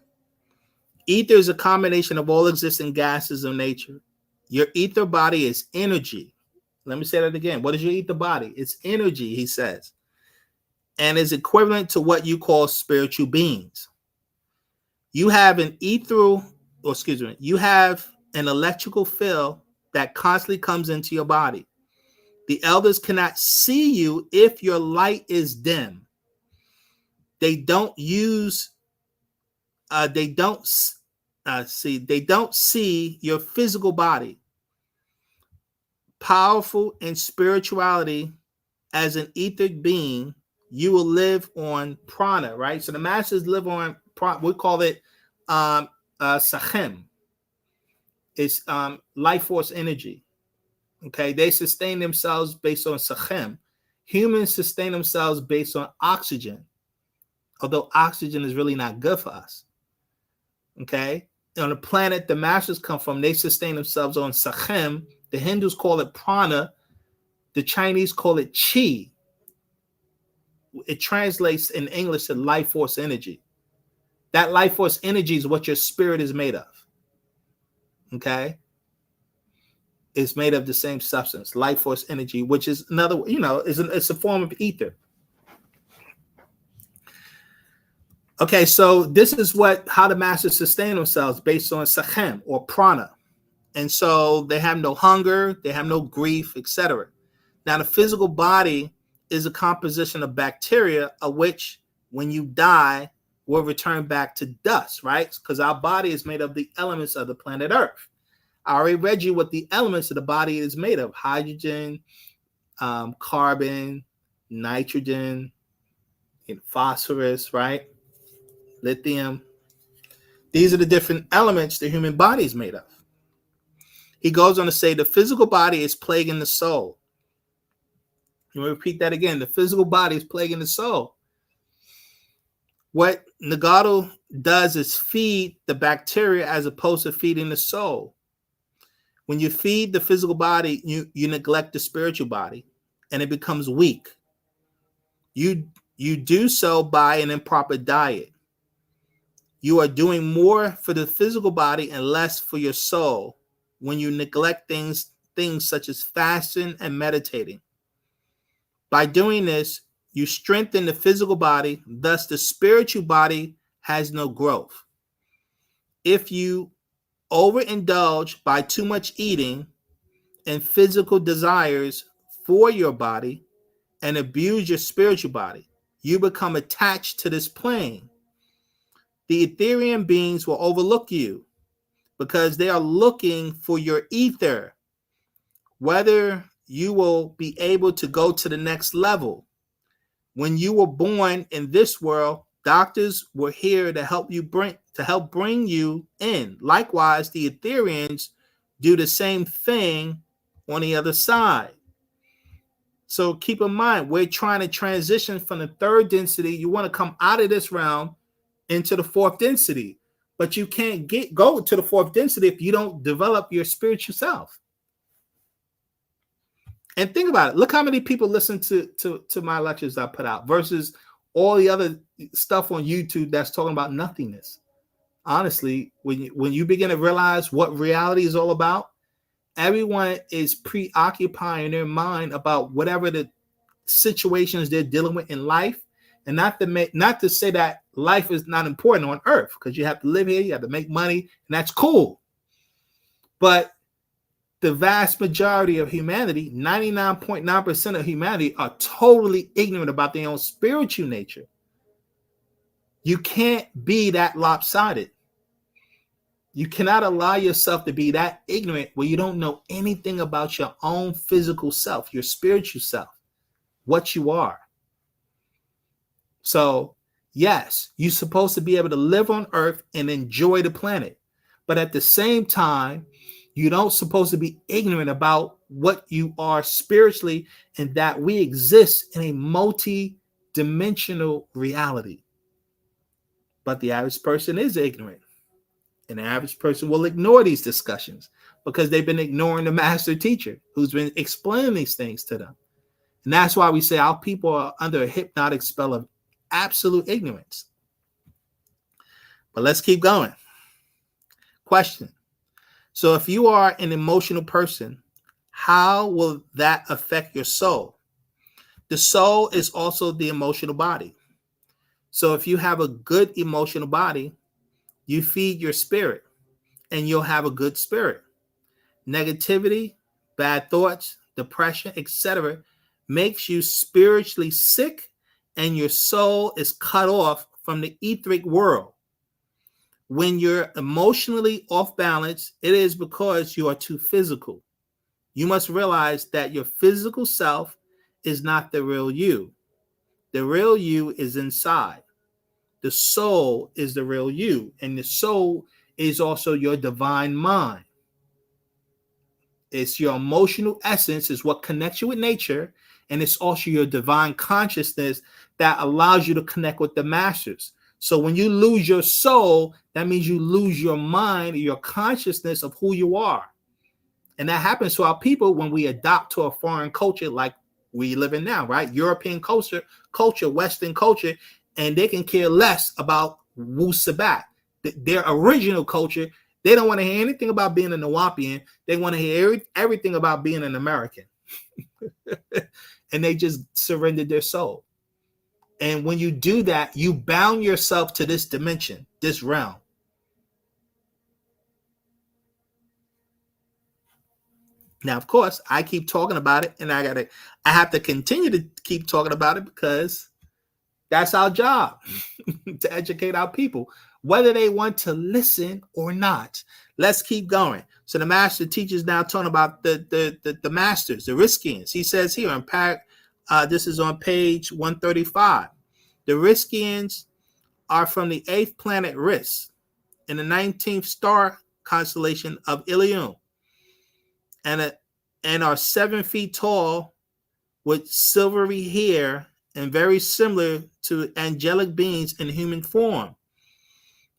Ether is a combination of all existing gases of nature. Your ether body is energy. Let me say that again. What is your ether body? It's energy, he says, and is equivalent to what you call spiritual beings. You have an ethereal, or excuse me, you have an electrical field that constantly comes into your body. The elders cannot see you if your light is dim. They don't use, they don't see your physical body. Powerful in spirituality as an etheric being, you will live on prana, right? So the masters live on prana. We call it sachem. It's life force energy. Okay, they sustain themselves based on sachem. Humans sustain themselves based on oxygen, although oxygen is really not good for us. Okay, on the planet the masters come from, they sustain themselves on sachem. The Hindus call it prana. The Chinese call it chi. It translates in English to life force energy. That life force energy is what your spirit is made of. Okay, it's made of the same substance, life force energy, which is another, it's a form of ether. Okay, so this is how the masters sustain themselves, based on sachem or prana. And so they have no hunger, they have no grief, etc. Now the physical body is a composition of bacteria, of which when you die will return back to dust, right? Because our body is made of the elements of the planet Earth. I already read you what the elements of the body is made of: hydrogen, carbon, nitrogen, and phosphorus, right? Lithium. These are the different elements the human body is made of. He goes on to say the physical body is plaguing the soul. Let me repeat that again. The physical body is plaguing the soul. What Nagato does is feed the bacteria as opposed to feeding the soul. When you feed the physical body, you neglect the spiritual body, and it becomes weak. You do so by an improper diet. You are doing more for the physical body and less for your soul when you neglect things such as fasting and meditating. By doing this, you strengthen the physical body, thus the spiritual body has no growth. If you overindulge by too much eating and physical desires for your body and abuse your spiritual body, you become attached to this plane. The Ethereal beings will overlook you because they are looking for your ether, whether you will be able to go to the next level. When you were born in this world, doctors were here to help bring you in. Likewise, the Etherians do the same thing on the other side. So keep in mind, we're trying to transition from the third density. You want to come out of this realm into the fourth density, but you can't go to the fourth density if you don't develop your spiritual self. And think about it. Look how many people listen to my lectures I put out versus all the other stuff on YouTube that's talking about nothingness. Honestly, when you begin to realize what reality is all about, everyone is preoccupying their mind about whatever the situations they're dealing with in life. And not to say that life is not important on earth, because you have to live here, you have to make money, and that's cool. But the vast majority of humanity, 99.9% of humanity, are totally ignorant about their own spiritual nature. You can't be that lopsided. You cannot allow yourself to be that ignorant where you don't know anything about your own physical self, your spiritual self, what you are. So, yes, you're supposed to be able to live on Earth and enjoy the planet. But at the same time, you don't supposed to be ignorant about what you are spiritually, and that we exist in a multi-dimensional reality. But the average person is ignorant. An average person will ignore these discussions because they've been ignoring the master teacher who's been explaining these things to them. And that's why we say our people are under a hypnotic spell of absolute ignorance. But let's keep going. Question. So if you are an emotional person, how will that affect your soul? The soul is also the emotional body. So if you have a good emotional body, you feed your spirit and you'll have a good spirit. Negativity, bad thoughts, depression, etc. makes you spiritually sick and your soul is cut off from the etheric world. When you're emotionally off balance, it is because you are too physical. You must realize that your physical self is not the real you. The real you is inside. The soul is the real you, and the soul is also your divine mind. It's your emotional essence is what connects you with nature, and it's also your divine consciousness that allows you to connect with the masters. So when you lose your soul, that means you lose your mind, your consciousness of who you are. And that happens to our people when we adopt to a foreign culture like we live in now, right? European culture, Western culture, and they can care less about Wu-Sabat. Their original culture, they don't want to hear anything about being a Nawapian. They want to hear everything about being an American. And they just surrendered their soul. And when you do that, you bound yourself to this dimension, this realm. Now, of course, I keep talking about it, and I have to continue to keep talking about it because that's our job to educate our people, whether they want to listen or not. Let's keep going. So the master teaches now talking about the masters, the Riskians. He says here in this is on page 135. The Riskians are from the 8th planet Ris in the 19th star constellation of Ilium, and are 7 feet tall with silvery hair and very similar to angelic beings in human form.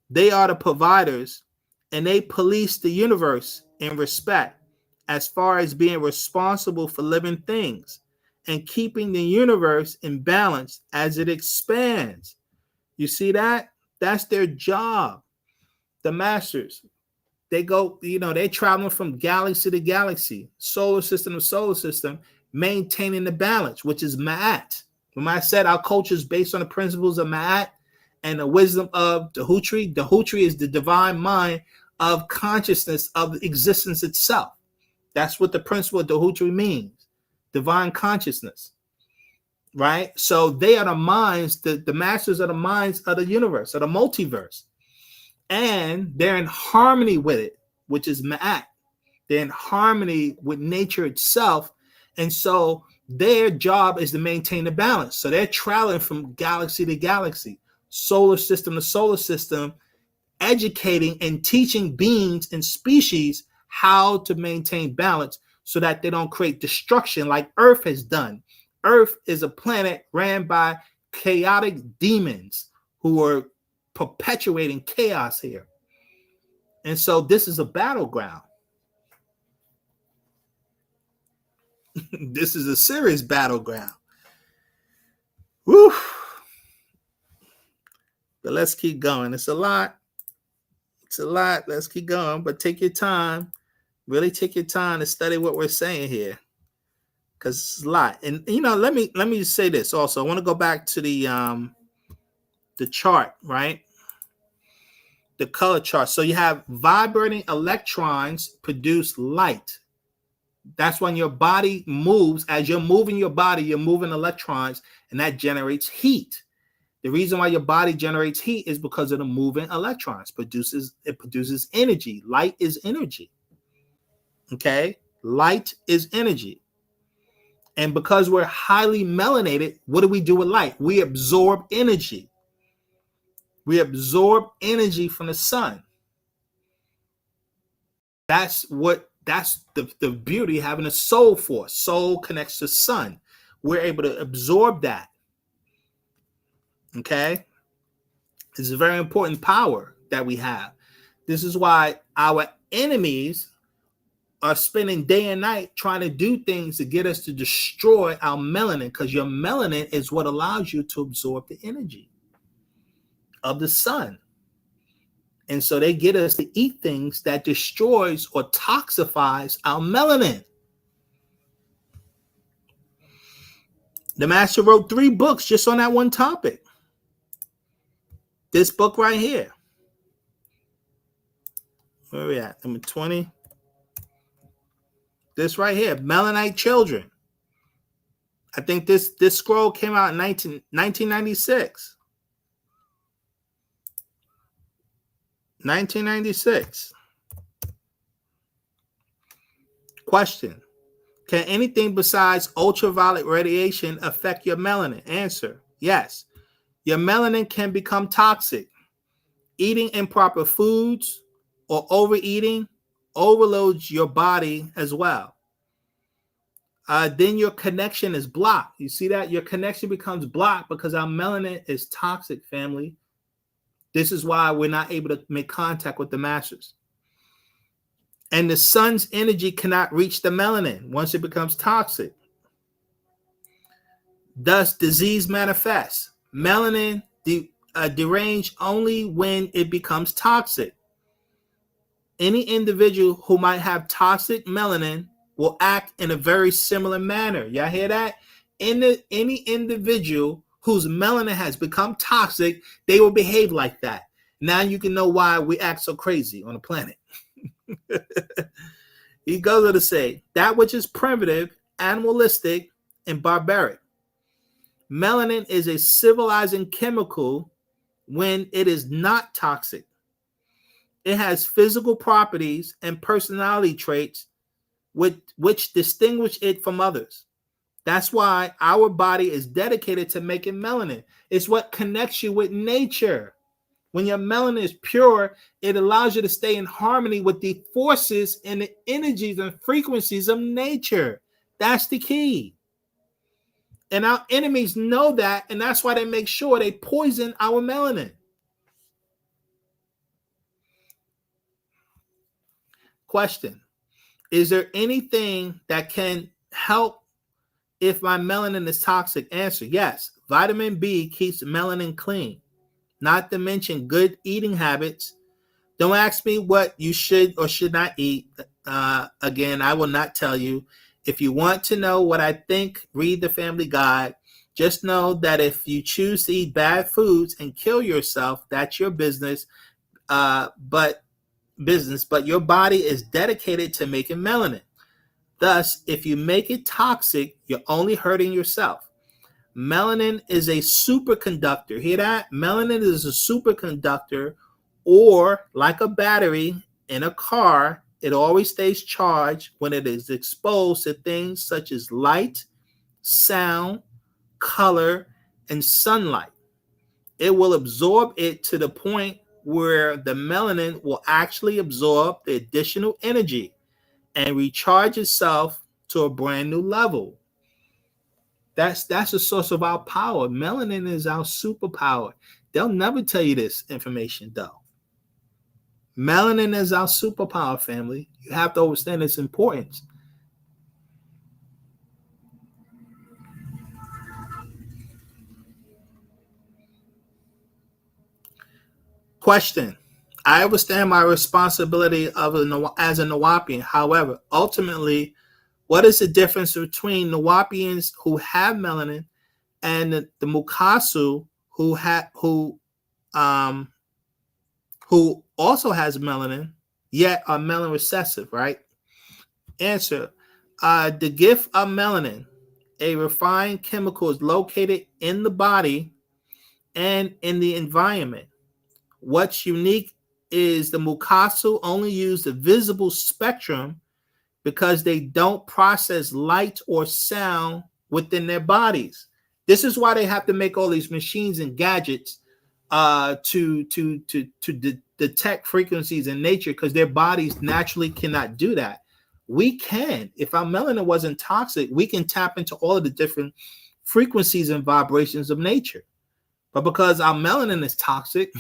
They are the providers, and they police the universe in respect as far as being responsible for living things and keeping the universe in balance as it expands. You see that? That's their job. The masters, they go, they're traveling from galaxy to galaxy, solar system to solar system, maintaining the balance, which is Ma'at. When I said our culture is based on the principles of Ma'at and the wisdom of Dahutri is the divine mind of consciousness of existence itself. That's what the principle of Dahutri means, divine consciousness, right? So they are the minds, the masters are the minds of the universe, of the multiverse. And they're in harmony with it, which is Ma'at. They're in harmony with nature itself. And so their job is to maintain the balance. So they're traveling from galaxy to galaxy, solar system to solar system, educating and teaching beings and species how to maintain balance so that they don't create destruction like Earth has done. Earth is a planet ran by chaotic demons who are perpetuating chaos here. And so this is a battleground. This is a serious battleground. Woo. But let's keep going. It's a lot. Let's keep going. But take your time. Really take your time to study what we're saying here. Because it's a lot. And let me just say this also. I want to go back to the chart, right? The color chart. So you have vibrating electrons produce light. That's when your body moves. As you're moving your body, you're moving electrons, and that generates heat. The reason why your body generates heat is because of the moving electrons. It produces energy. Light is energy. Okay? Light is energy. And because we're highly melanated, what do we do with light? We absorb energy. We absorb energy from the sun. That's the beauty of having a soul force. Soul connects to sun. We're able to absorb that. Okay? It's a very important power that we have. This is why our enemies are spending day and night trying to do things to get us to destroy our melanin, because your melanin is what allows you to absorb the energy of the sun. And so they get us to eat things that destroys or toxifies our melanin. The master wrote 3 books just on that one topic. This book right here. Where are we at? Number 20. This right here, Melanite Children. I think this scroll came out in 1996. 1996. Question. Can anything besides ultraviolet radiation affect your melanin? Answer. Yes. Your melanin can become toxic. Eating improper foods or overeating overloads your body as well. Then your connection is blocked. You see that? Your connection becomes blocked because our melanin is toxic, family. This is why we're not able to make contact with the masters. And the sun's energy cannot reach the melanin once it becomes toxic. Thus, disease manifests. Melanin deranged only when it becomes toxic. Any individual who might have toxic melanin will act in a very similar manner. Y'all hear that? Any individual whose melanin has become toxic, they will behave like that. Now you can know why we act so crazy on the planet. He goes on to say, that which is primitive, animalistic, and barbaric. Melanin is a civilizing chemical when it is not toxic. It has physical properties and personality traits which distinguish it from others. That's why our body is dedicated to making melanin. It's what connects you with nature. When your melanin is pure, it allows you to stay in harmony with the forces and the energies and frequencies of nature. That's the key. And our enemies know that, and that's why they make sure they poison our melanin. Question. Is there anything that can help if my melanin is toxic? Answer. Yes. Vitamin B keeps melanin clean. Not to mention good eating habits. Don't ask me what you should or should not eat. Again, I will not tell you. If you want to know what I think, read the Family Guide. Just know that if you choose to eat bad foods and kill yourself, that's your business. But your body is dedicated to making melanin. Thus, if you make it toxic, you're only hurting yourself. Melanin is a superconductor. Hear that? Melanin is a superconductor, or like a battery in a car, it always stays charged when it is exposed to things such as light, sound, color, and sunlight. It will absorb it to the point where the melanin will actually absorb the additional energy and recharge itself to a brand new level. That's the source of our power. Melanin is our superpower. They'll never tell you this information, though. Melanin is our superpower, family. You have to understand its importance. Question. I understand my responsibility as a Nawapian. However, ultimately, what is the difference between Nawapians who have melanin and the Mukasu who also has melanin, yet are melanin recessive, right? Answer. The gift of melanin, a refined chemical, is located in the body and in the environment. What's unique is the Mukasu only use the visible spectrum because they don't process light or sound within their bodies. This is why they have to make all these machines and gadgets to detect frequencies in nature, because their bodies naturally cannot do that. We can. If our melanin wasn't toxic, we can tap into all of the different frequencies and vibrations of nature. But because our melanin is toxic,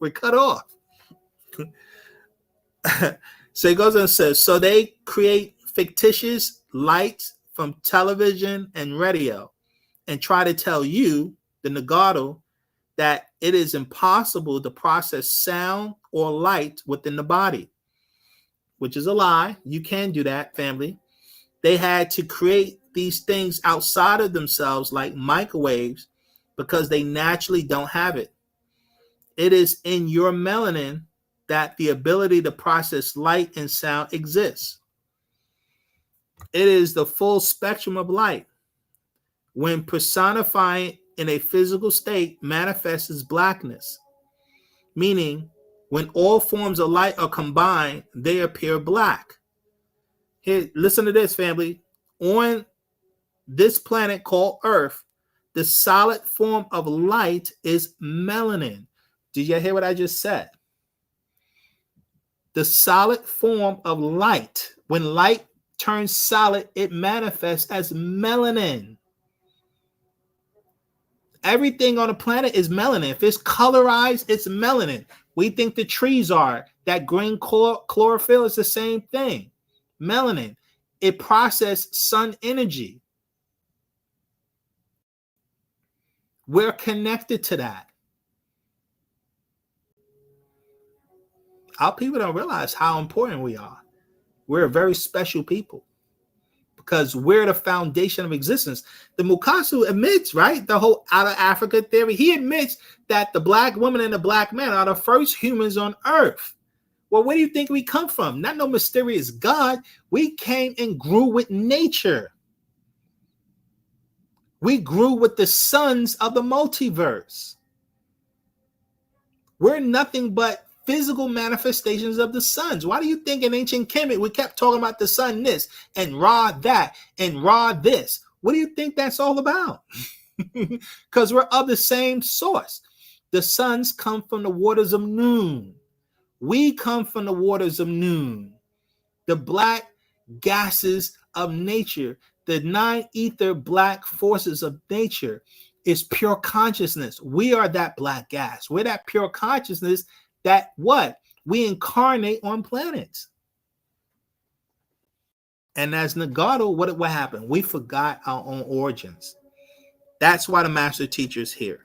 we're cut off. So he goes and says, so they create fictitious lights from television and radio and try to tell you, the Nagato, that it is impossible to process sound or light within the body, which is a lie. You can do that, family. They had to create these things outside of themselves, like microwaves, because they naturally don't have it. It is in your melanin that the ability to process light and sound exists. It is the full spectrum of light. When personifying in a physical state, manifests as blackness, meaning when all forms of light are combined, they appear black. Here, listen to this, family. On this planet called Earth, the solid form of light is melanin. Did you hear what I just said? The solid form of light. When light turns solid, it manifests as melanin. Everything on the planet is melanin. If it's colorized, it's melanin. We think the trees are. That green chlorophyll is the same thing. Melanin. It processes sun energy. We're connected to that. Our people don't realize how important we are. We're a very special people because we're the foundation of existence. The Mukasu admits, right, the whole out of Africa theory, he admits that the black woman and the black man are the first humans on Earth. Well, where do you think we come from? Not no mysterious God. We came and grew with nature. We grew with the sons of the multiverse. We're nothing but physical manifestations of the suns. Why do you think in ancient Kemet we kept talking about the sun this and Ra that and Ra this? What do you think that's all about? Because we're of the same source. The suns come from the waters of noon. We come from the waters of noon. The black gases of nature, the nine ether black forces of nature is pure consciousness. We are that black gas. We're that pure consciousness that what? We incarnate on planets. And as Nagato, what happened? We forgot our own origins. That's why the master teacher is here.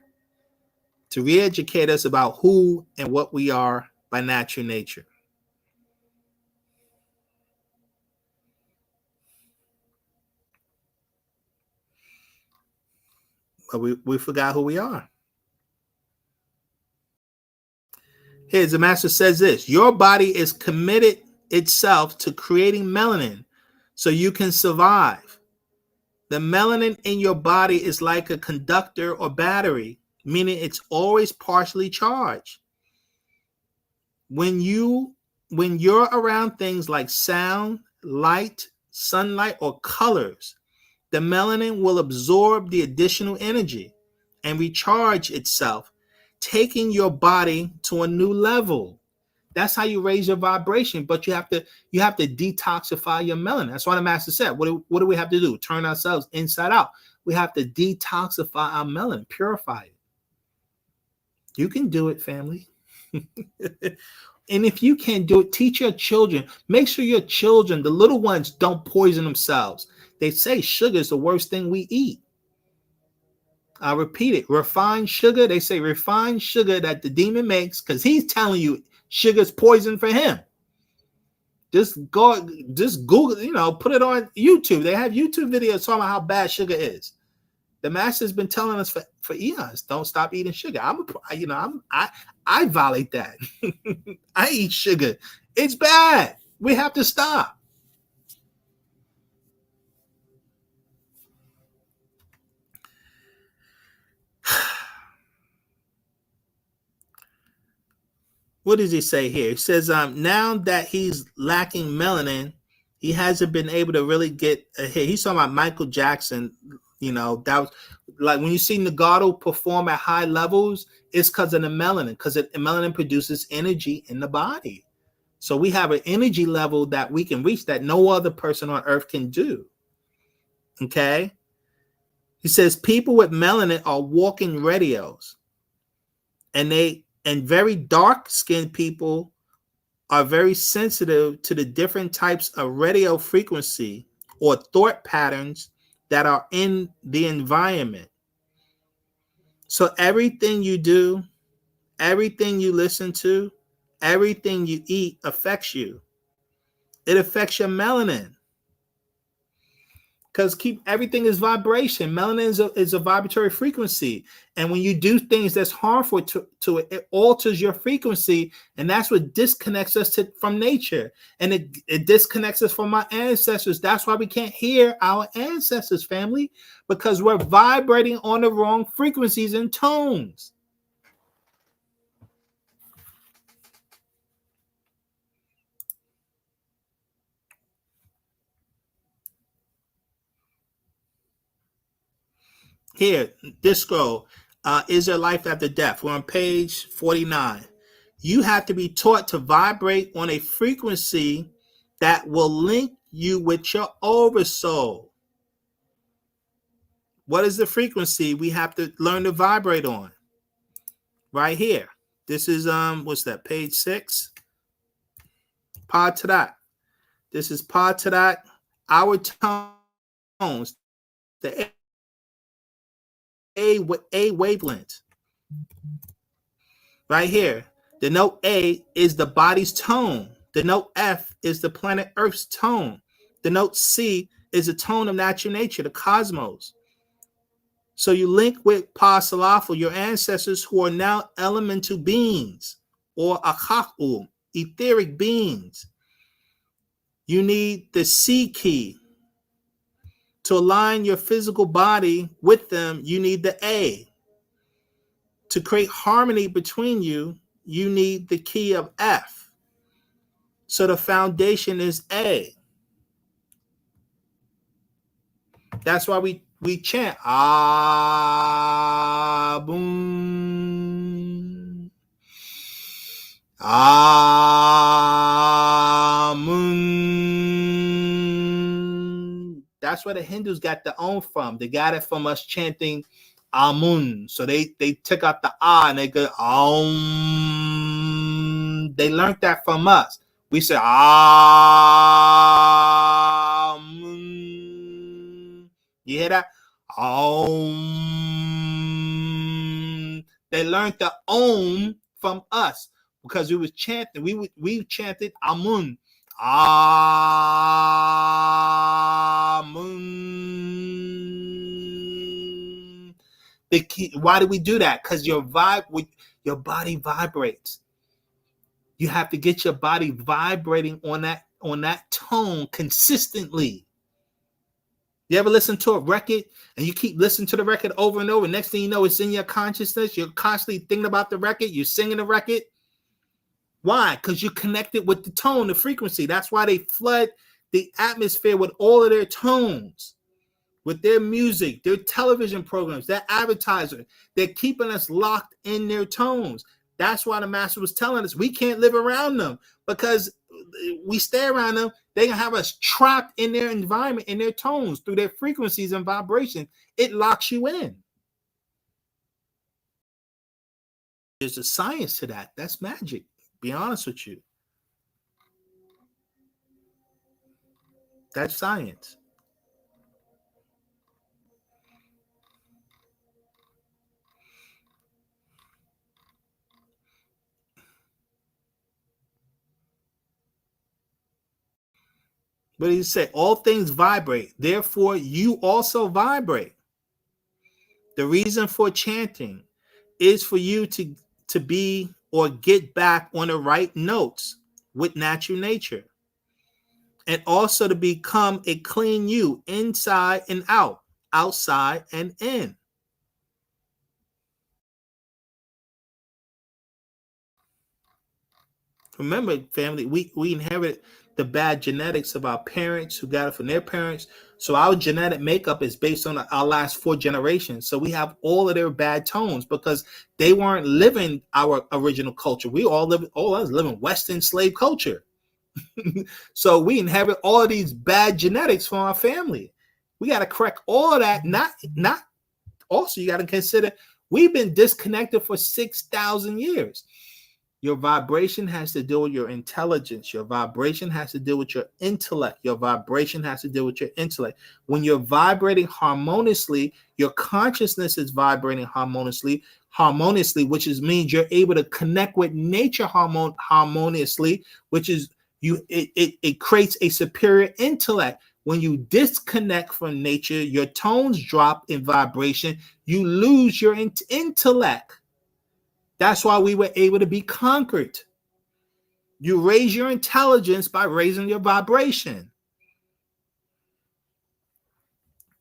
To re-educate us about who and what we are by natural nature. But we forgot who we are. Here's the master says this: your body is committed itself to creating melanin so you can survive. The melanin in your body is like a conductor or battery, meaning it's always partially charged. When you're around things like sound, light, sunlight, or colors, the melanin will absorb the additional energy and recharge itself, taking your body to a new level. That's how you raise your vibration, but you have to detoxify your melanin. That's why the master said, what do we have to do? Turn ourselves inside out. We have to detoxify our melanin, purify it. You can do it, family. And if you can't do it, teach your children. Make sure your children, the little ones, don't poison themselves. They say sugar is the worst thing we eat. I'll repeat it. Refined sugar. They say refined sugar that the demon makes because he's telling you sugar's poison for him. Just Google, put it on YouTube. They have YouTube videos talking about how bad sugar is. The master's been telling us for eons, don't stop eating sugar. I violate that. I eat sugar. It's bad. We have to stop. What does he say here? He says, now that he's lacking melanin, he hasn't been able to really get a hit. He's talking about Michael Jackson. That was like when you see Nagato perform at high levels, it's because of the melanin, because melanin produces energy in the body. So we have an energy level that we can reach that no other person on earth can do. Okay. He says people with melanin are walking radios, and very dark skinned people are very sensitive to the different types of radio frequency or thought patterns that are in the environment. So everything you do, everything you listen to, everything you eat affects you. It affects your melanin. Because everything is vibration. Melanin is a vibratory frequency. And when you do things that's harmful to it, it alters your frequency. And that's what disconnects us from nature. And it disconnects us from our ancestors. That's why we can't hear our ancestors, family, because we're vibrating on the wrong frequencies and tones. Here, this scroll, is there life after death? We're on page 49. You have to be taught to vibrate on a frequency that will link you with your oversoul. What is the frequency we have to learn to vibrate on? Right here. This is what's that? Page 6. Pod to that. This is pod to that. Our tones, the A wavelength. Right here. The note A is the body's tone. The note F is the planet Earth's tone. The note C is the tone of natural nature, the cosmos. So you link with Pa Salafu, your ancestors who are now elemental beings, or Akaku, etheric beings. You need the C key. To align your physical body with them, you need the A. To create harmony between you, you need the key of F. So the foundation is A. That's why we chant Amun. Amun. That's where the Hindus got the Om from. They got it from us chanting Amun. So they took out the and they go Om. They learned that from us. We say Amun. You hear that? Om. They learned the Om from us because we was chanting. We chanted Amun. Amun. The key. Why do we do that? Because your body vibrates. You have to get your body vibrating on that tone consistently. You ever listen to a record and you keep listening to the record over and over? Next thing you know, it's in your consciousness. You're constantly thinking about the record. You're singing the record. Why? Because you connected with the tone, the frequency. That's why they flood the atmosphere with all of their tones, with their music, their television programs, their advertisers. They're keeping us locked in their tones. That's why the master was telling us we can't live around them, because we stay around them, they're going to have us trapped in their environment, in their tones, through their frequencies and vibrations. It locks you in. There's a science to that. That's magic. Be honest with you. That's science. But he said, all things vibrate. Therefore, you also vibrate. The reason for chanting is for you to be or get back on the right notes with natural nature. And also to become a clean you inside and out, outside and in. Remember, family, we inherit the bad genetics of our parents who got it from their parents. So our genetic makeup is based on our last 4 generations. So we have all of their bad tones because they weren't living our original culture. We all us live in Western slave culture. So we inherit all of these bad genetics from our family. We got to correct all of that. Not also, you got to consider we've been disconnected for 6,000 years. Your vibration has to do with your intelligence. Your vibration has to do with your intellect. Your vibration has to do with your intellect. When you're vibrating harmoniously, your consciousness is vibrating harmoniously, which means you're able to connect with nature harmoniously, which is it creates a superior intellect. When you disconnect from nature, your tones drop in vibration, you lose your intellect. That's why we were able to be conquered. You raise your intelligence by raising your vibration.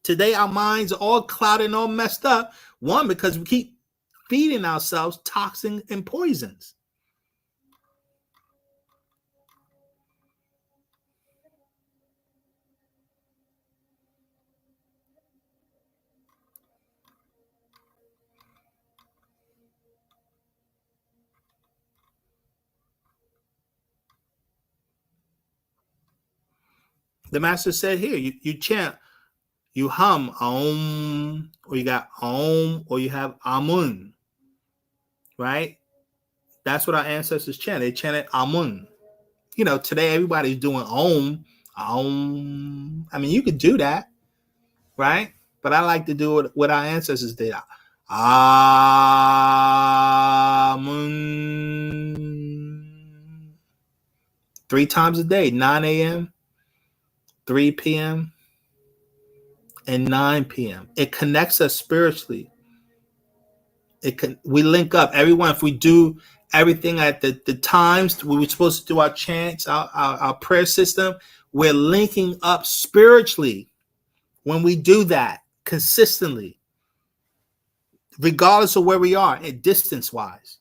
Today, our minds are all clouded and all messed up. One, because we keep feeding ourselves toxins and poisons. The master said here, you chant, you hum Om, or you got Om, or you have Amun, right? That's what our ancestors chanted. They chanted Amun. You know, today everybody's doing Om, Om. I mean, you could do that, right? But I like to do it what our ancestors did. Amun. 3 times a day, 9 a.m., 3 p.m., and 9 p.m. It connects us spiritually. We link up. Everyone, if we do everything at the times we were supposed to do our chants, our prayer system, we're linking up spiritually when we do that consistently, regardless of where we are and distance-wise.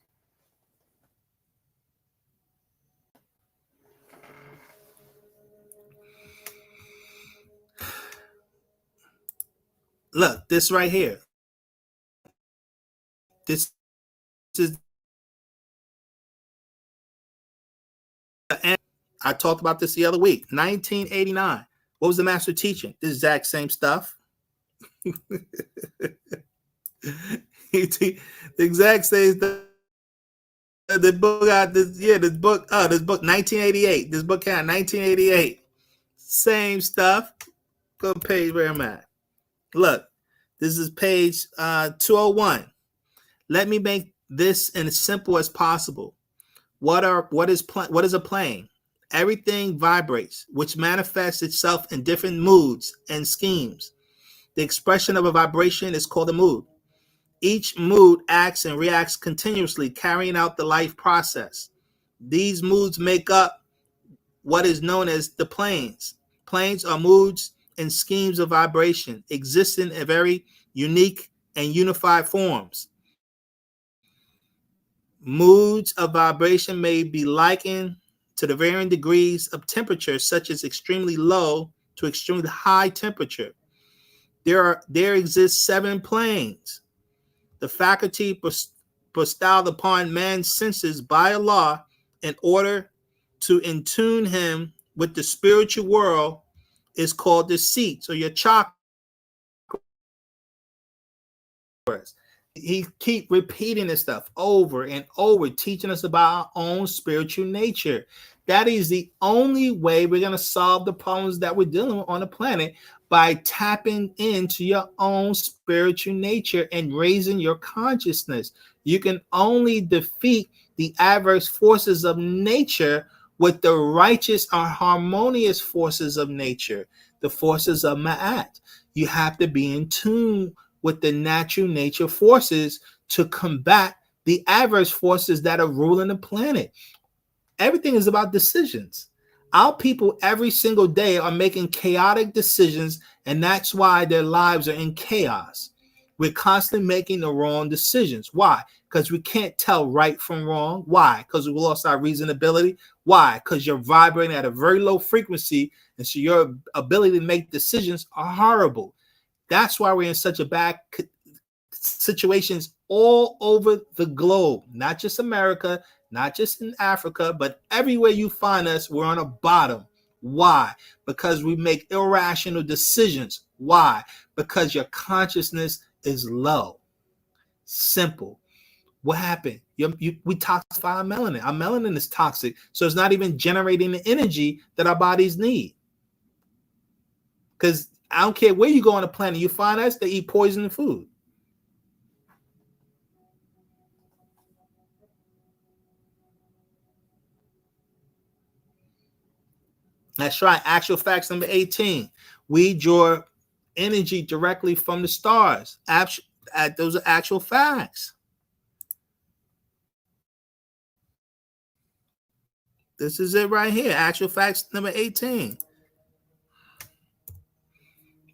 Look, this right here. This is I talked about this the other week. 1989. What was the master teaching? The exact same stuff. The exact same stuff. The book out this book 1988. This book out 1988. Same stuff. Go to page where I'm at. Look, this is page 201. Let me make this as simple as possible. What is a plane? Everything vibrates, which manifests itself in different moods and schemes. The expression of a vibration is called a mood. Each mood acts and reacts continuously, carrying out the life process. These moods make up what is known as the planes. Planes are moods and schemes of vibration, existing in very unique and unified forms. Moods of vibration may be likened to the varying degrees of temperature, such as extremely low to extremely high temperature. There exist 7 planes. The faculty bestowed upon man's senses by Allah in order to intune him with the spiritual world is called the seats or your chakras. He keep repeating this stuff over and over, teaching us about our own spiritual nature. That is the only way we're going to solve the problems that we're dealing with on the planet, by tapping into your own spiritual nature and raising your consciousness. You can only defeat the adverse forces of nature with the righteous or harmonious forces of nature, the forces of Ma'at. You have to be in tune with the natural nature forces to combat the adverse forces that are ruling the planet. Everything is about decisions. Our people every single day are making chaotic decisions, and that's why their lives are in chaos. We're constantly making the wrong decisions. Why? Because we can't tell right from wrong. Why? Because we lost our reasonability. Why? Because you're vibrating at a very low frequency, and so your ability to make decisions are horrible. That's why we're in such a bad situations all over the globe, not just America, not just in Africa, but everywhere you find us, we're on a bottom. Why? Because we make irrational decisions. Why? Because your consciousness is low. Simple. What happened? We toxify our melanin. Our melanin is toxic, so it's not even generating the energy that our bodies need. Because I don't care where you go on the planet, you find us, they eat poison food. That's right. Actual facts number 18. We draw energy directly from the stars. Those are actual facts. This is it right here. Actual facts number 18.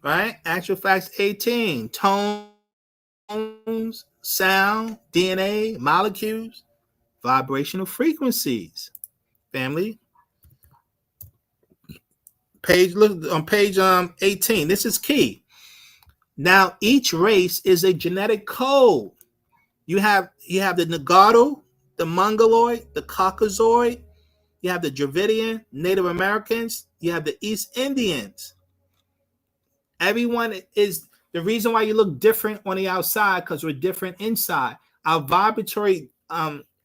Right? Actual facts 18. Tones, sound, DNA, molecules, vibrational frequencies. Family. Look on page 18. This is key. Now, each race is a genetic code. You have the Nagato, the Mongoloid, the Caucasoid. You have the Dravidian, Native Americans. You have the East Indians. Everyone is the reason why you look different on the outside, because we're different inside. Our vibratory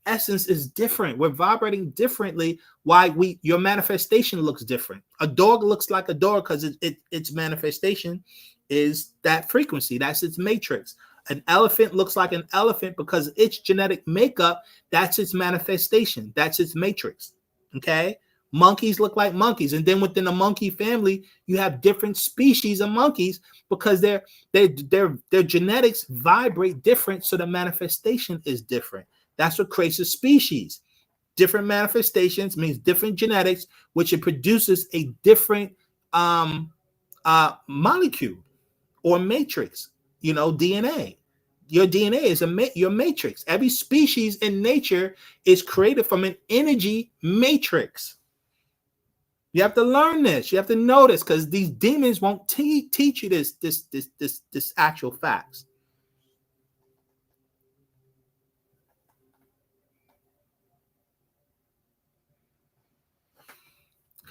essence is different. We're vibrating differently. Why your manifestation looks different. A dog looks like a dog because its manifestation is that frequency. That's its matrix. An elephant looks like an elephant because its genetic makeup, that's its manifestation. That's its matrix. Okay. Monkeys look like monkeys. And then within the monkey family, you have different species of monkeys because their genetics vibrate different. So the manifestation is different. That's what creates a species. Different manifestations means different genetics, which it produces a different molecule or matrix, DNA. Your DNA is your matrix. Every species in nature is created from an energy matrix. You have to learn this. You have to know this because these demons won't teach you this actual facts.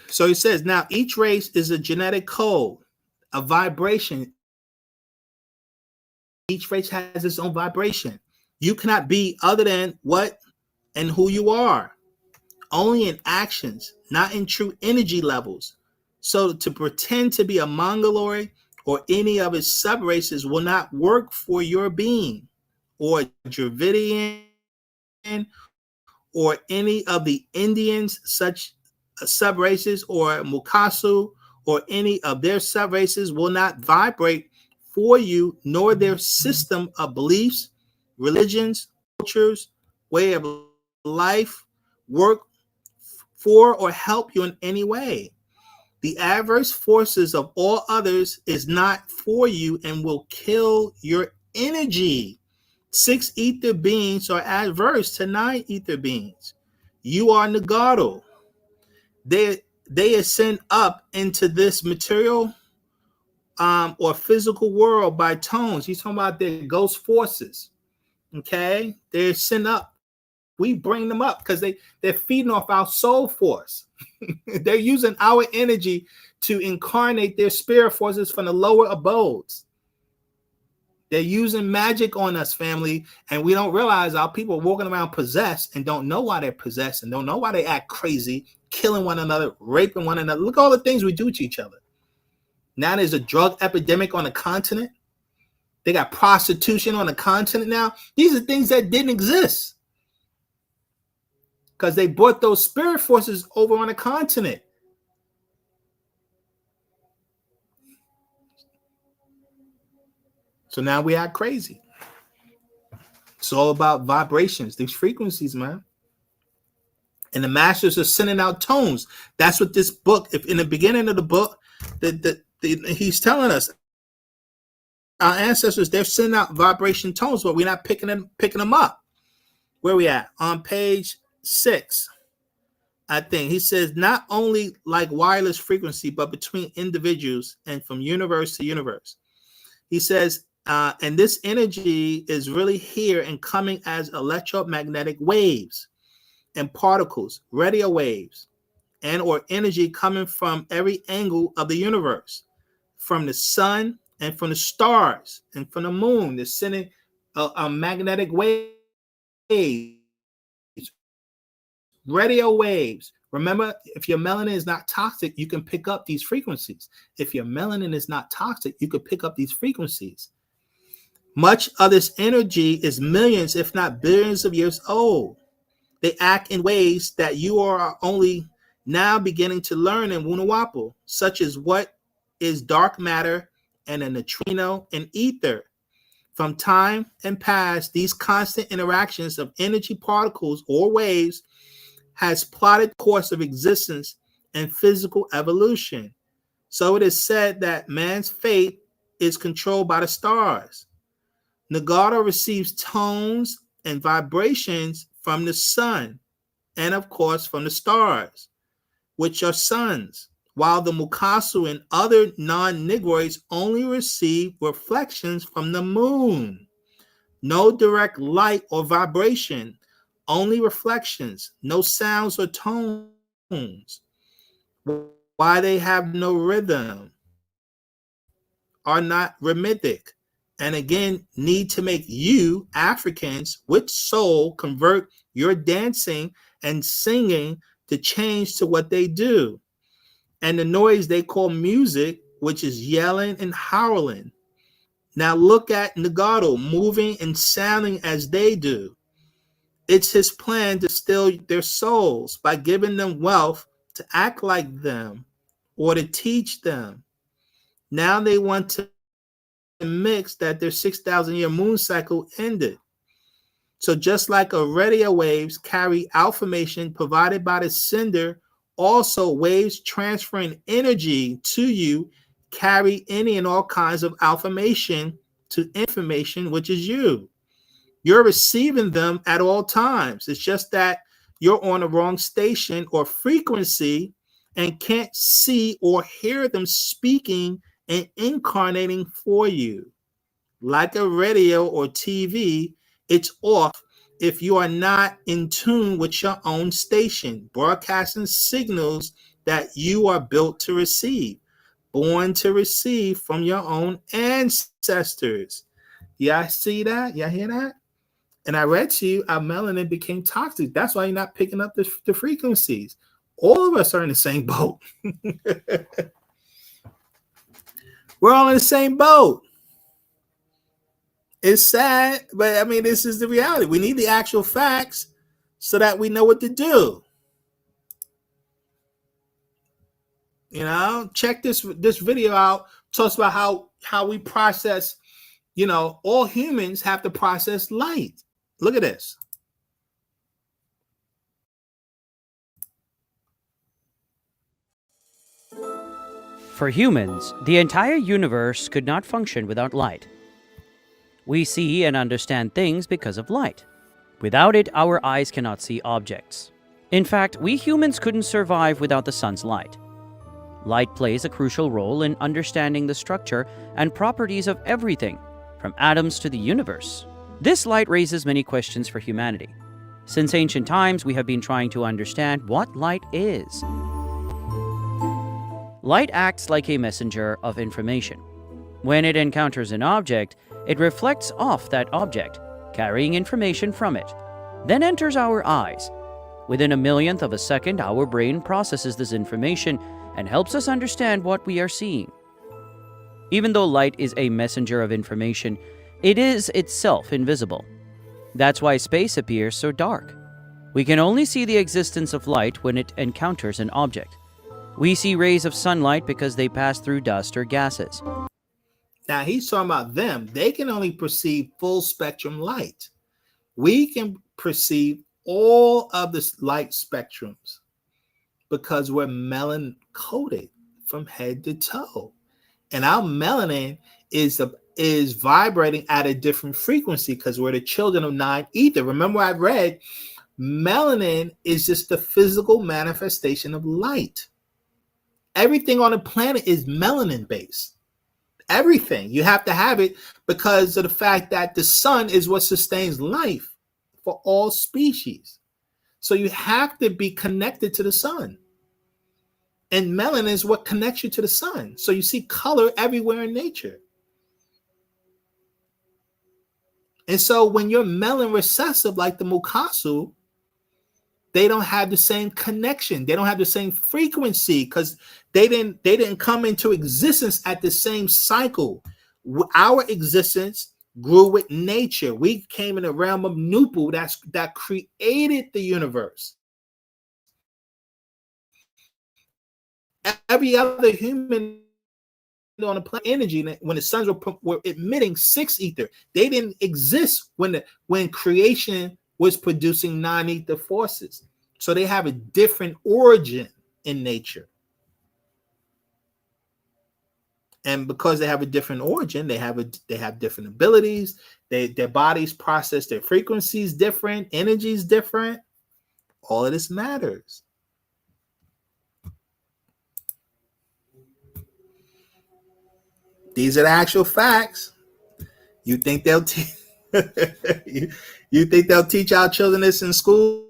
So he says, now each race is a genetic code, a vibration. Each race has its own vibration. You cannot be other than what and who you are. Only in actions, not in true energy levels. So to pretend to be a Mongoloid or any of its sub-races will not work for your being, or Dravidian or any of the Indians, such sub-races, or Mukasu or any of their sub-races will not vibrate for you, nor their system of beliefs, religions, cultures, way of life work for or help you in any way. The adverse forces of all others is not for you and will kill your energy. 6 ether beings are adverse to 9 ether beings. You are Nagato. They ascend up into this material or physical world by tones. He's talking about their ghost forces. Okay, they ascend up. We bring them up because they're feeding off our soul force. They're using our energy to incarnate their spirit forces from the lower abodes. They're using magic on us, family, and we don't realize our people are walking around possessed and don't know why they're possessed and don't know why they act crazy, killing one another, raping one another. Look at all the things we do to each other. Now there's a drug epidemic on the continent. They got prostitution on the continent now. These are things that didn't exist because they brought those spirit forces over on the continent. So now we act crazy. It's all about vibrations, these frequencies, man. And the masters are sending out tones. That's what this book, if in the beginning of the book, he's telling us our ancestors, they're sending out vibration tones, but we're not picking them up. Where we at? On page 6, I think. He says, not only like wireless frequency, but between individuals and from universe to universe. He says, and this energy is really here and coming as electromagnetic waves and particles, radio waves, and or energy coming from every angle of the universe, from the sun and from the stars and from the moon. They're sending a magnetic wave radio waves. Remember, if your melanin is not toxic, you can pick up these frequencies. If your melanin is not toxic, you could pick up these frequencies. Much of this energy is millions, if not billions of years old. They act in ways that you are only now beginning to learn in Wu-Sabat, such as what is dark matter and a neutrino and ether. From time and past, these constant interactions of energy particles or waves has plotted course of existence and physical evolution. So it is said that man's fate is controlled by the stars. Nagata receives tones and vibrations from the sun and, of course, from the stars, which are suns, while the Mukasu and other non-Negroids only receive reflections from the moon. No direct light or vibration, only reflections, no sounds or tones. Why they have no rhythm, are not rhythmic, and again need to make you Africans with soul convert your dancing and singing to change to what they do. And the noise they call music, which is yelling and howling. Now look at Nagato moving and sounding as they do. It's his plan to steal their souls by giving them wealth to act like them or to teach them. Now they want to mix that their 6,000 year moon cycle ended. So just like a radio waves carry information provided by the sender, also waves transferring energy to you carry any and all kinds of information to information, which is you. You're receiving them at all times. It's just that you're on the wrong station or frequency and can't see or hear them speaking and incarnating for you. Like a radio or TV, it's off if you are not in tune with your own station, broadcasting signals that you are built to receive, born to receive from your own ancestors. Y'all see that? Y'all hear that? And I read to you, our melanin became toxic. That's why you're not picking up the frequencies. All of us are in the same boat. We're all in the same boat. It's sad, but I mean, this is the reality. We need the actual facts so that we know what to do. You know, check this video out. Talks about how we process, you know, all humans have to process light. Look at this. For humans, the entire universe could not function without light. We see and understand things because of light. Without it, our eyes cannot see objects. In fact, we humans couldn't survive without the sun's light. Light plays a crucial role in understanding the structure and properties of everything, from atoms to the universe. This light raises many questions for humanity. Since ancient times, we have been trying to understand what light is. Light acts like a messenger of information. When it encounters an object, it reflects off that object, carrying information from it, then enters our eyes. Within a millionth of a second, our brain processes this information and helps us understand what we are seeing. Even though light is a messenger of information, it is itself invisible. That's why space appears so dark. We can only see the existence of light when it encounters an object. We see rays of sunlight because they pass through dust or gases. Now he's talking about them. They can only perceive full spectrum light. We can perceive all of the light spectrums because we're melanin coated from head to toe. And our melanin is vibrating at a different frequency because we're the children of nine ether. Remember I read melanin is just the physical manifestation of light. Everything on the planet is melanin based. Everything. You have to have it because of the fact that the sun is what sustains life for all species. So you have to be connected to the sun. And melanin is what connects you to the sun. So you see color everywhere in nature. And so when you're melanin recessive, like the Mukasu, they don't have the same connection. They don't have the same frequency because they didn't come into existence at the same cycle. Our existence grew with nature. We came in the realm of Nupu that created the universe. Every other human on the planet energy, when the suns were emitting 6 ether, they didn't exist when creation was producing 9 ether forces. So they have a different origin in nature. And because they have a different origin, they have different abilities. Their bodies process their frequencies different, energies different. All of this matters. These are the actual facts. You think they'll you think they'll teach our children this in school?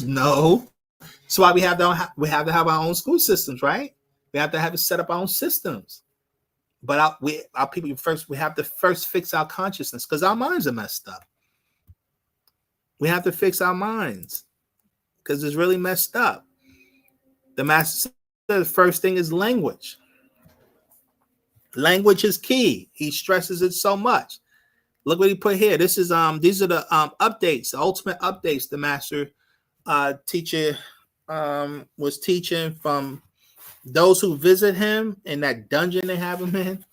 No. That's why we have to have our own school systems, right? We have to have to set up our own systems. But our people first, we have to first fix our consciousness because our minds are messed up. We have to fix our minds because it's really messed up. The master said the first thing is language. Language is key. He stresses it so much. Look what he put here. This is these are the updates, the ultimate updates the master teacher was teaching from those who visit him in that dungeon they have him in.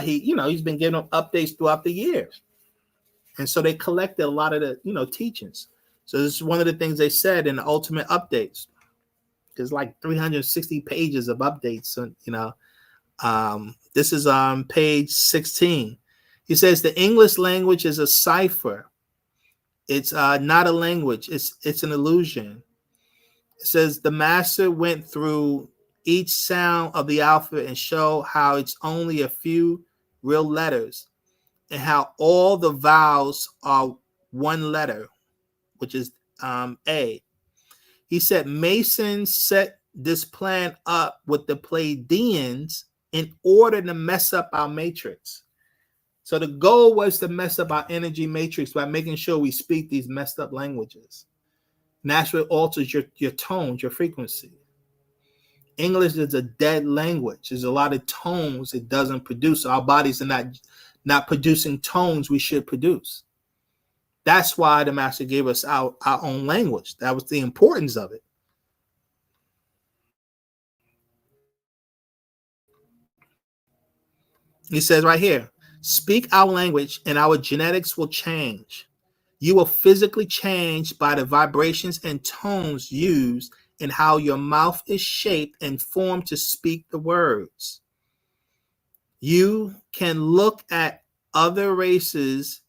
He's been giving them updates throughout the years. And so they collected a lot of the, teachings. So this is one of the things they said in the ultimate updates. There's like 360 pages of updates. So, this is on page 16. He says the English language is a cipher. It's not a language. It's an illusion. It says the master went through each sound of the alphabet and show how it's only a few real letters and how all the vowels are one letter, which is A. He said Masons set this plan up with the Pleiadians in order to mess up our matrix. So the goal was to mess up our energy matrix by making sure we speak these messed up languages. And that's what alters your tones, your frequency. English is a dead language. There's a lot of tones it doesn't produce. Our bodies are not producing tones we should produce. That's why the master gave us our own language. That was the importance of it. He says right here, speak our language and our genetics will change. You will physically change by the vibrations and tones used and how your mouth is shaped and formed to speak the words. You can look at other races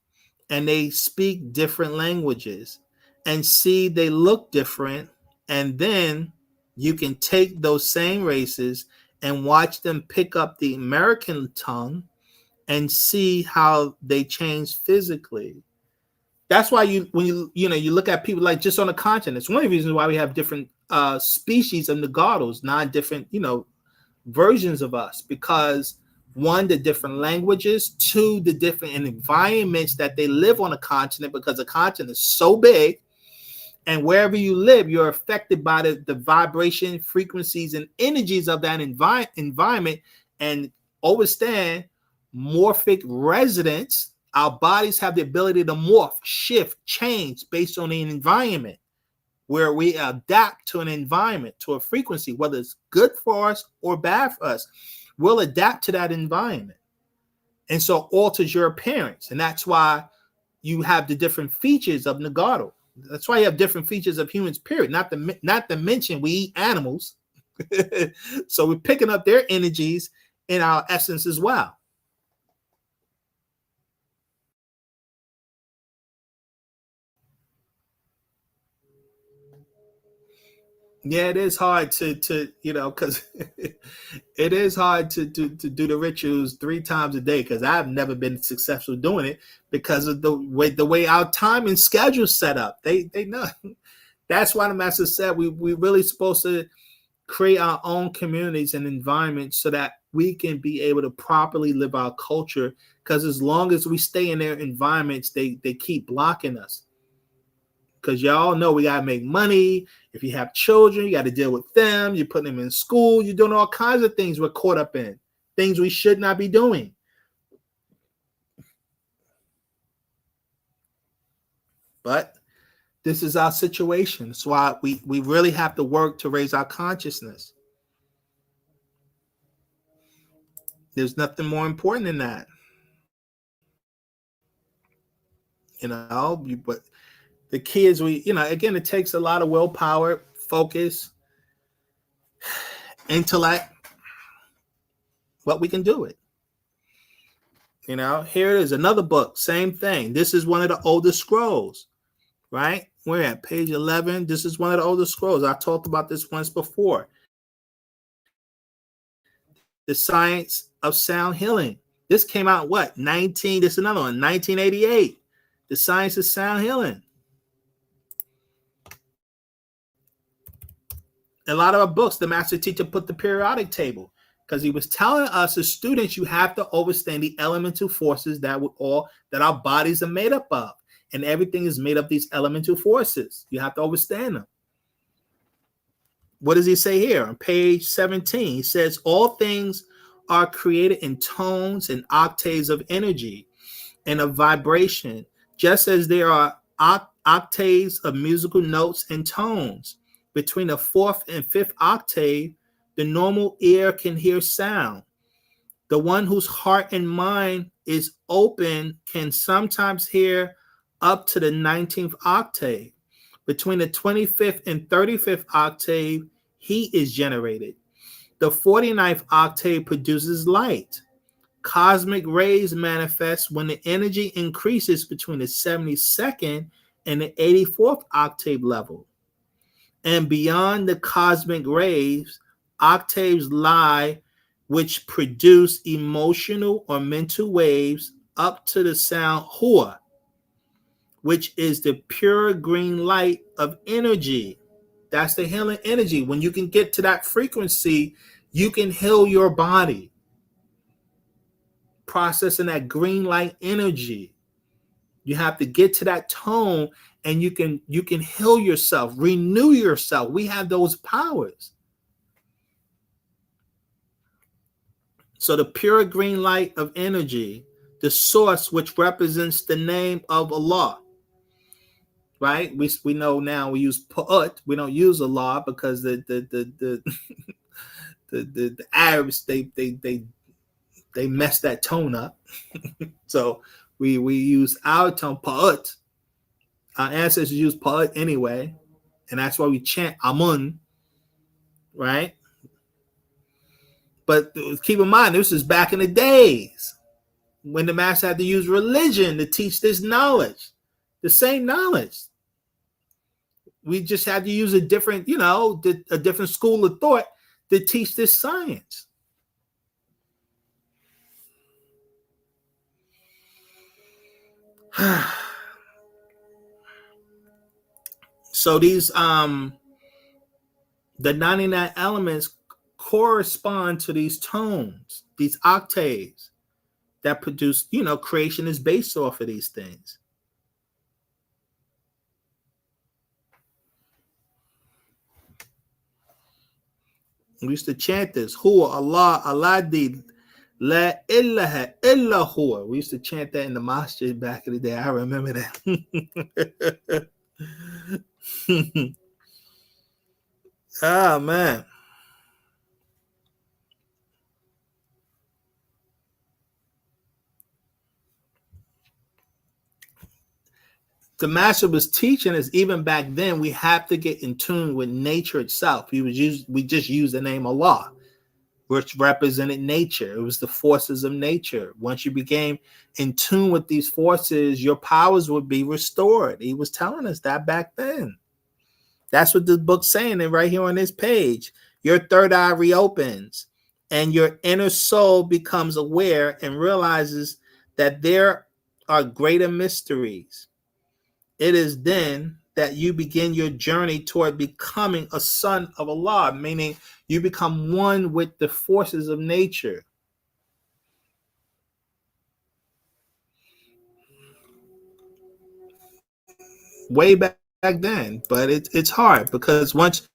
and they speak different languages and see they look different. And then you can take those same races and watch them pick up the American tongue and see how they change physically. That's why when you look at people like just on the continent, it's one of the reasons why we have different species of Nagados, 9 different, versions of us, because 1, the different languages, 2, the different environments that they live on a continent, because the continent is so big. And wherever you live, you're affected by the vibration, frequencies, and energies of that environment. And overstand, morphic resonance, our bodies have the ability to morph, shift, change based on the environment, where we adapt to an environment, to a frequency, whether it's good for us or bad for us. We'll adapt to that environment. And so alters your appearance. And that's why you have the different features of Nagado. That's why you have different features of humans, period. Not to mention we eat animals. So we're picking up their energies in our essence as well. Yeah, it is hard to because it is hard to do the rituals 3 times a day, because I've never been successful doing it because of the way our time and schedule set up. They know. That's why the master said we really supposed to create our own communities and environments so that we can be able to properly live our culture. Because as long as we stay in their environments, they keep blocking us. Because y'all know we got to make money. If you have children, you got to deal with them. You're putting them in school. You're doing all kinds of things we're caught up in. Things we should not be doing. But this is our situation. That's why we really have to work to raise our consciousness. There's nothing more important than that. But the key is again, it takes a lot of willpower, focus, intellect, but we can do it. Here it is, another book, same thing. This is one of the oldest scrolls, right? We're at page 11. This is one of the oldest scrolls. I talked about this once before. The Science of Sound Healing. This came out this is another one, 1988. The Science of Sound Healing. A lot of our books, the master teacher put the periodic table because he was telling us as students, you have to understand the elemental forces that our bodies are made up of. And everything is made of these elemental forces. You have to understand them. What does he say here on page 17? He says, all things are created in tones and octaves of energy and of vibration, just as there are octaves of musical notes and tones. Between the fourth and fifth octave, the normal ear can hear sound. The one whose heart and mind is open can sometimes hear up to the 19th octave. Between the 25th and 35th octave, heat is generated. The 49th octave produces light. Cosmic rays manifest when the energy increases between the 72nd and the 84th octave level. And beyond the cosmic rays, octaves lie which produce emotional or mental waves up to the sound hua, which is the pure green light of energy. That's the healing energy. When you can get to that frequency, you can heal your body. Processing that green light energy. You have to get to that tone and you can heal yourself, renew yourself. We have those powers. So the pure green light of energy, the source which represents the name of Allah, right? We know now we use Pa'ut. We don't use Allah because the Arabs they messed that tone up. So we use our tone Pa'ut. Our ancestors used Pa'ut anyway, and that's why we chant Amun, right? But keep in mind, this is back in the days when the master had to use religion to teach this knowledge, the same knowledge. We just had to use a different school of thought to teach this science. So these the 99 elements correspond to these tones, these octaves that produce, creation is based off of these things. We used to chant this, Huwa Allah, Aladi, La ilaha illa huwa. We used to chant that in the masjid back in the day. I remember that. Oh, man. The master was teaching us even back then, we have to get in tune with nature itself. We just used the name Allah, which represented nature. It was the forces of nature. Once you became in tune with these forces, your powers would be restored. He was telling us that back then. That's what the book's saying, and right here on this page, your third eye reopens and your inner soul becomes aware and realizes that there are greater mysteries. It is then that you begin your journey toward becoming a son of Allah, meaning you become one with the forces of nature. Way back then, but it's hard because once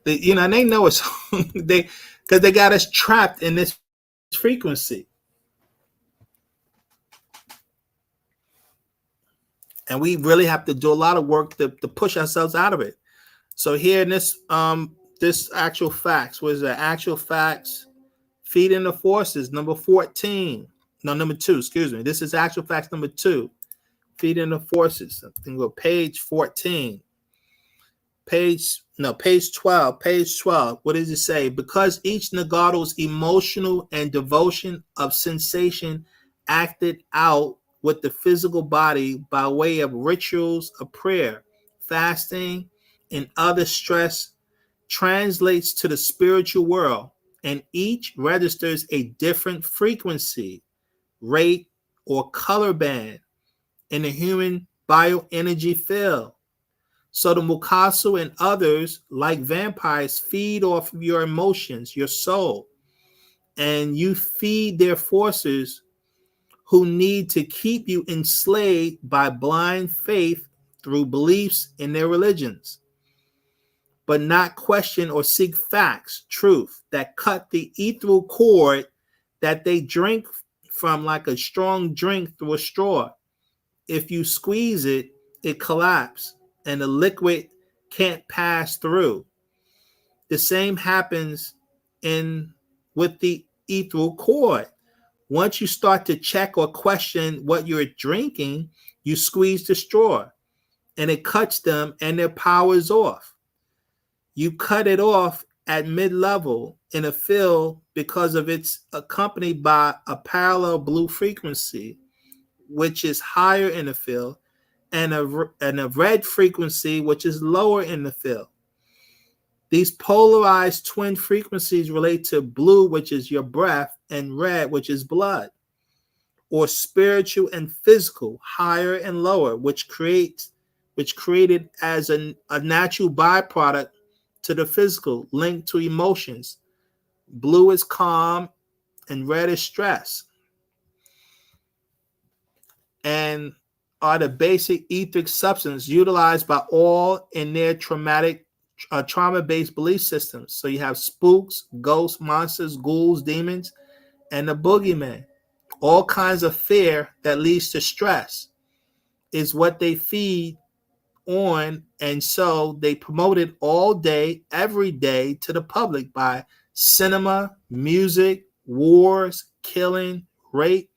and they know it's because they got us trapped in this frequency, and we really have to do a lot of work to push ourselves out of it. So here in this actual facts, what is that? Actual facts, feeding the forces, number 14. No, number 2, excuse me. This is actual facts number 2. Feeding the forces. I think go page 14. Page 12. Page 12. What does it say? Because each Nagado's emotional and devotion of sensation acted out with the physical body by way of rituals of prayer, fasting, and other stress translates to the spiritual world, and each registers a different frequency, rate, or color band in the human bioenergy field. So the Mukasu and others, like vampires, feed off of your emotions, your soul, and you feed their forces who need to keep you enslaved by blind faith through beliefs in their religions, but not question or seek facts, truth, that cut the ethereal cord that they drink from like a strong drink through a straw. If you squeeze it, it collapses, and the liquid can't pass through. The same happens with the ethereal cord. Once you start to check or question what you're drinking, you squeeze the straw, and it cuts them, and their power is off. You cut it off at mid-level in a field because of it's accompanied by a parallel blue frequency, which is higher in the field, and a red frequency, which is lower in the field. These polarized twin frequencies relate to blue, which is your breath, and red, which is blood, or spiritual and physical, higher and lower, which created as a natural byproduct to the physical, linked to emotions. Blue is calm and red is stress, and are the basic etheric substance utilized by all in their trauma-based belief systems. So you have spooks, ghosts, monsters, ghouls, demons, and the boogeyman. All kinds of fear that leads to stress is what they feed on, and so they promote it all day, every day to the public by cinema, music, wars, killing, rape,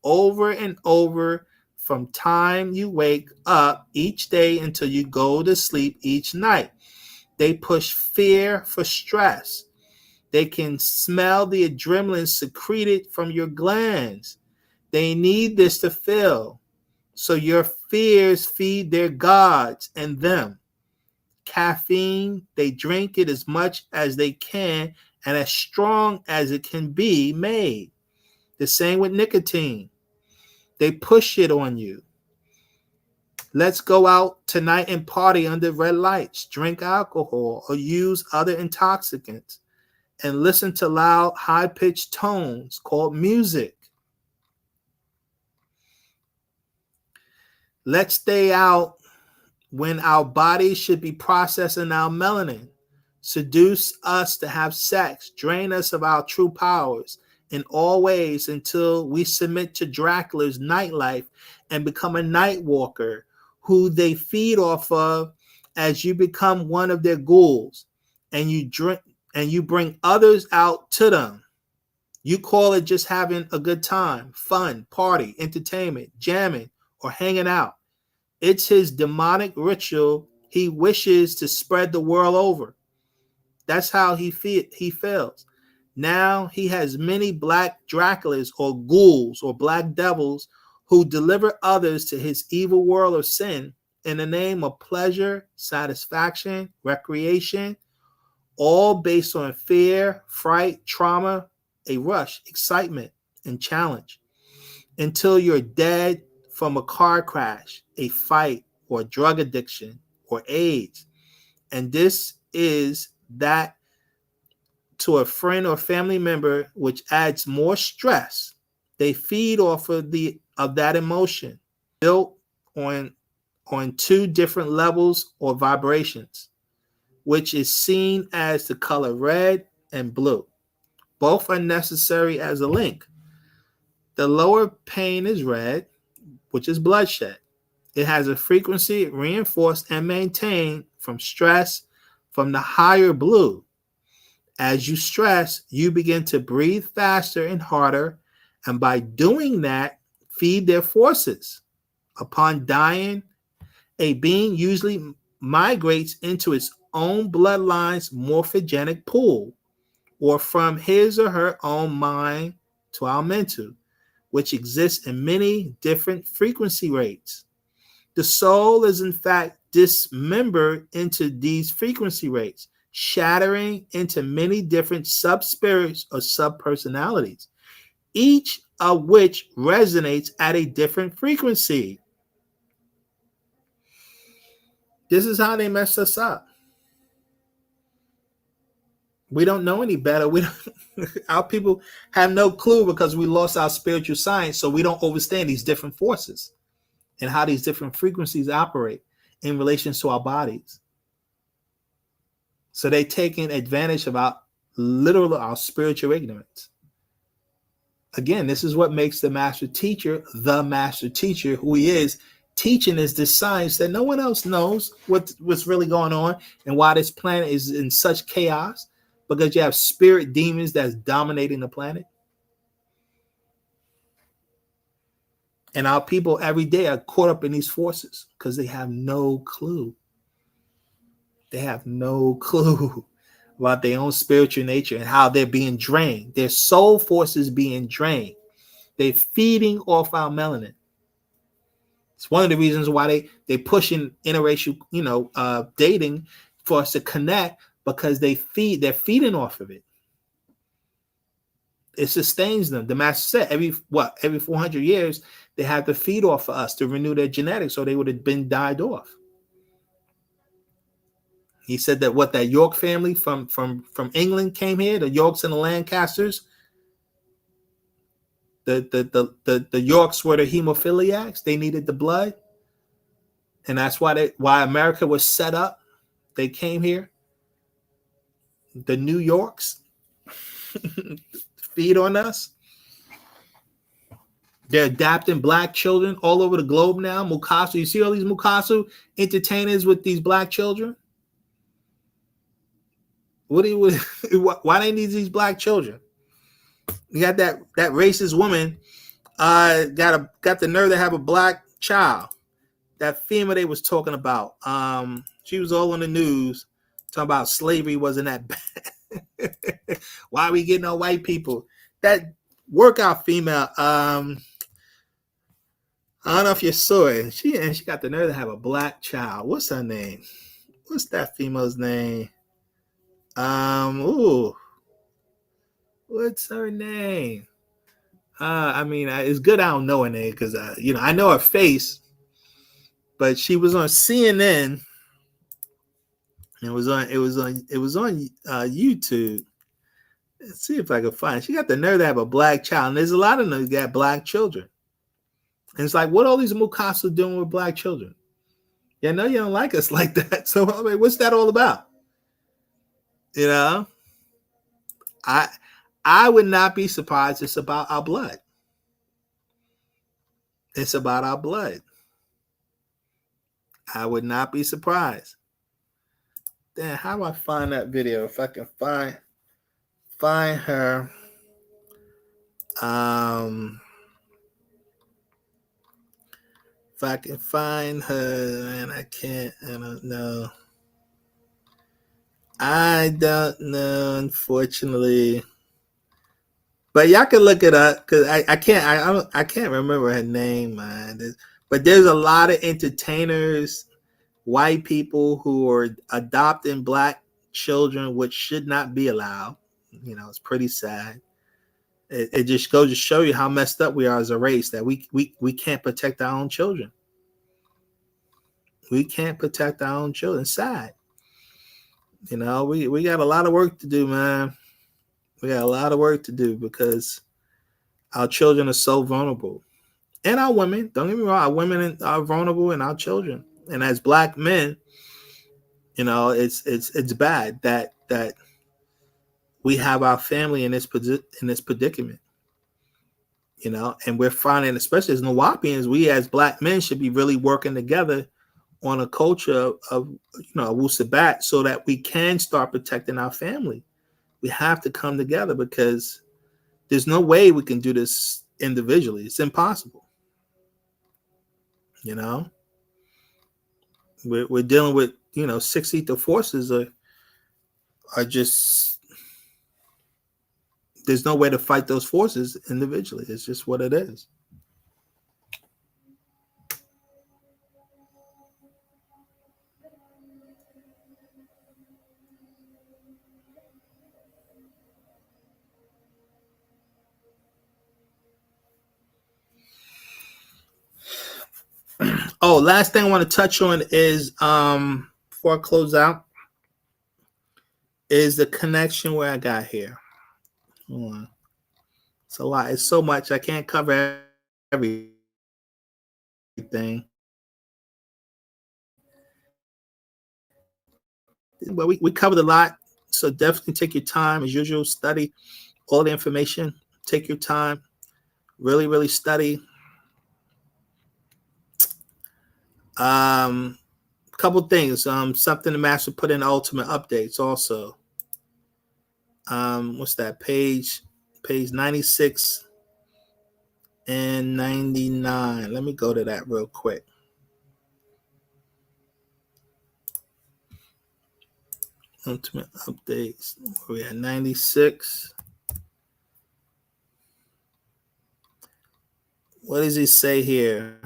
over and over from time you wake up each day until you go to sleep each night. They push fear for stress. They can smell the adrenaline secreted from your glands. They need this to fill. So your fears feed their gods and them. Caffeine, they drink it as much as they can and as strong as it can be made. The same with nicotine. They push it on you. Let's go out tonight and party under red lights, drink alcohol, or use other intoxicants, and listen to loud, high-pitched tones called music. Let's stay out when our bodies should be processing our melanin, seduce us to have sex, drain us of our true powers in all ways until we submit to Dracula's nightlife and become a night walker who they feed off of as you become one of their ghouls, and you drink and you bring others out to them. You call it just having a good time, fun, party, entertainment, jamming, or hanging out. It's his demonic ritual he wishes to spread the world over. That's how he feels. Now he has many black Draculas or ghouls or black devils who deliver others to his evil world of sin in the name of pleasure, satisfaction, recreation, all based on fear, fright, trauma, a rush, excitement, and challenge, until you're dead from a car crash, a fight, or drug addiction, or age. And this is that to a friend or family member, which adds more stress. They feed off of that emotion, built on two different levels or vibrations, which is seen as the color red and blue. Both are necessary as a link. The lower pane is red, which is bloodshed. It has a frequency reinforced and maintained from stress from the higher blue. As you stress, you begin to breathe faster and harder, and by doing that, feed their forces. Upon dying, a being usually migrates into its own bloodline's morphogenic pool, or from his or her own mind to our mental, which exists in many different frequency rates. The soul is in fact dismembered into these frequency rates, shattering into many different sub-spirits or sub-personalities, each of which resonates at a different frequency. This is how they mess us up. We don't know any better. Our people have no clue because we lost our spiritual science, so we don't understand these different forces and how these different frequencies operate in relation to our bodies. So they're taking advantage of our spiritual ignorance. Again, this is what makes the master teacher, who he is, teaching is this science that no one else knows what's really going on and why this planet is in such chaos, because you have spirit demons that's dominating the planet. And our people every day are caught up in these forces because they have no clue. They have no clue about their own spiritual nature and how they're being drained. Their soul force is being drained. They're feeding off our melanin. It's one of the reasons why they pushing interracial, dating for us to connect, because they're feeding off of it. It sustains them. The master said every 400 years they have to feed off of us to renew their genetics, or they would have been died off. He said that that York family from England came here, the Yorks and the Lancasters. The Yorks were the hemophiliacs. They needed the blood, and that's why America was set up. They came here. The New Yorks feed on us. They're adapting black children all over the globe now. Mukasu, you see all these Mukasu entertainers with these black children? Why they need these black children? You got that racist woman got the nerve to have a black child. That female they was talking about. She was all on the news talking about slavery wasn't that bad. Why are we getting all white people? That workout female, I don't know if you saw it. She got the nerve to have a black child. What's her name? What's that female's name? What's her name? It's good I don't know her name because I know her face, but she was on CNN. It was on YouTube. Let's see if I can find it. She got the nerve to have a black child, and there's a lot of them that got black children. And it's like, what are all these Mukasu doing with black children? Yeah, no, you don't like us like that. So what's that all about? I would not be surprised. It's about our blood. It's about our blood. I would not be surprised. Then how do I find that video? If I can find her. If I can find her, and I can't, I don't know. I don't know, unfortunately. But y'all can look it up because I can't remember her name, man. But there's a lot of entertainers, white people who are adopting black children, which should not be allowed. It's pretty sad. It just goes to show you how messed up we are as a race, that we can't protect our own children. We can't protect our own children. Sad. You know, we got a lot of work to do, man. We got a lot of work to do because our children are so vulnerable. And our women, don't get me wrong, our women are vulnerable and our children. And as black men, you know, it's bad that we have our family in this predicament. You know, and we're finding, especially as Nawapians, we as black men should be really working together on a culture of you know, Wu-Sabat, so that we can start protecting our family. We have to come together because there's no way we can do this individually. It's impossible. You know, we're dealing with, you know, 6 ether forces are just, there's no way to fight those forces individually. It's just what it is. Oh, last thing I want to touch on is before I close out is the connection where I got here. Hold on. It's a lot. It's so much. I can't cover everything. But we covered a lot. So definitely take your time as usual. Study all the information. Take your time. Really, really study. Couple things. Something the master put in ultimate updates also. What's that? Page 96 and 99. Let me go to that real quick. Ultimate updates. We're at 96. What does he say here?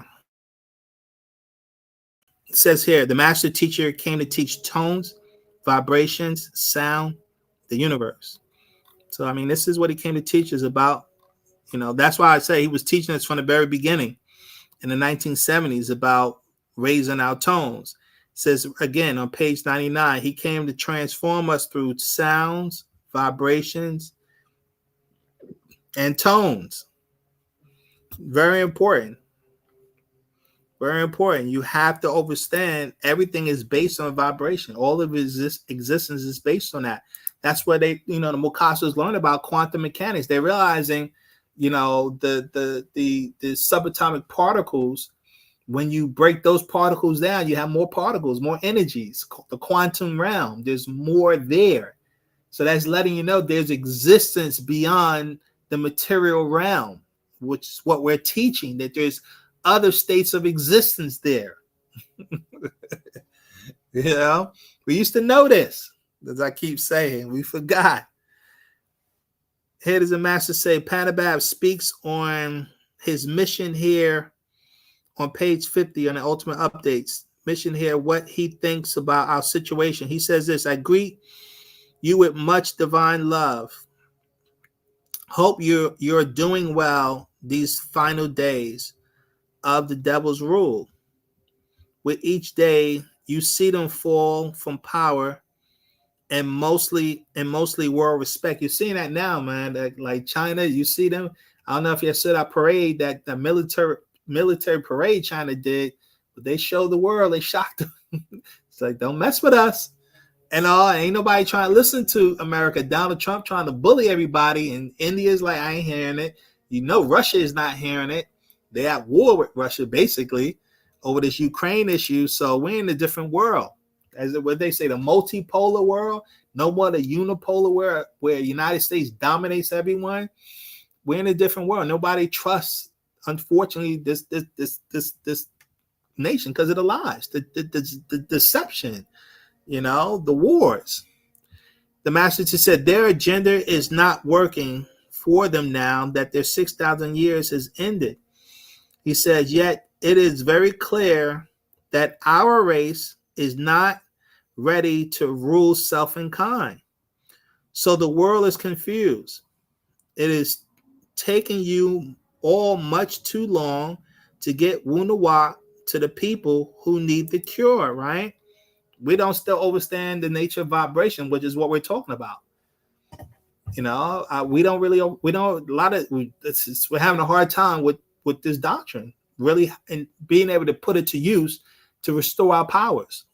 It says here, the master teacher came to teach tones, vibrations, sound, the universe. So, I mean, this is what he came to teach us about. You know, that's why I say he was teaching us from the very beginning in the 1970s about raising our tones. It says, again, on page 99, he came to transform us through sounds, vibrations, and tones. Very important. Very important. You have to understand everything is based on vibration. All of existence is based on that. That's where they, you know, the Mukasas learn about quantum mechanics. They're realizing, you know, the subatomic particles. When you break those particles down, you have more particles, more energies. The quantum realm. There's more there. So that's letting you know there's existence beyond the material realm, which is what we're teaching. That there's other states of existence there. You know, we used to know this, as I keep saying, we forgot. Here does the master say, Panabab speaks on his mission here on page 50 on the ultimate updates. Mission here, what he thinks about our situation. He says this: I greet you with much divine love. Hope you're doing well these final days of the devil's rule. With each day, you see them fall from power and mostly world respect. You're seeing that now, man. Like China, you see them. I don't know if you saw that parade, that the military parade China did, but they showed the world. They shocked them. It's like, don't mess with us. And ain't nobody trying to listen to America. Donald Trump trying to bully everybody, and India's like, I ain't hearing it. You know, Russia is not hearing it. They're at war with Russia, basically, over this Ukraine issue. So we're in a different world. As what they say, the multipolar world, no more the unipolar world where the United States dominates everyone. We're in a different world. Nobody trusts, unfortunately, this nation because of the lies, the deception, you know, the wars. The master just said their agenda is not working for them now that their 6,000 years has ended. He says, yet it is very clear that our race is not ready to rule self and kind. So the world is confused. It is taking you all much too long to get Wu-Nawak to the people who need the cure, right? We don't still understand the nature of vibration, which is what we're talking about. You know, we're having a hard time with this doctrine, really, and being able to put it to use to restore our powers.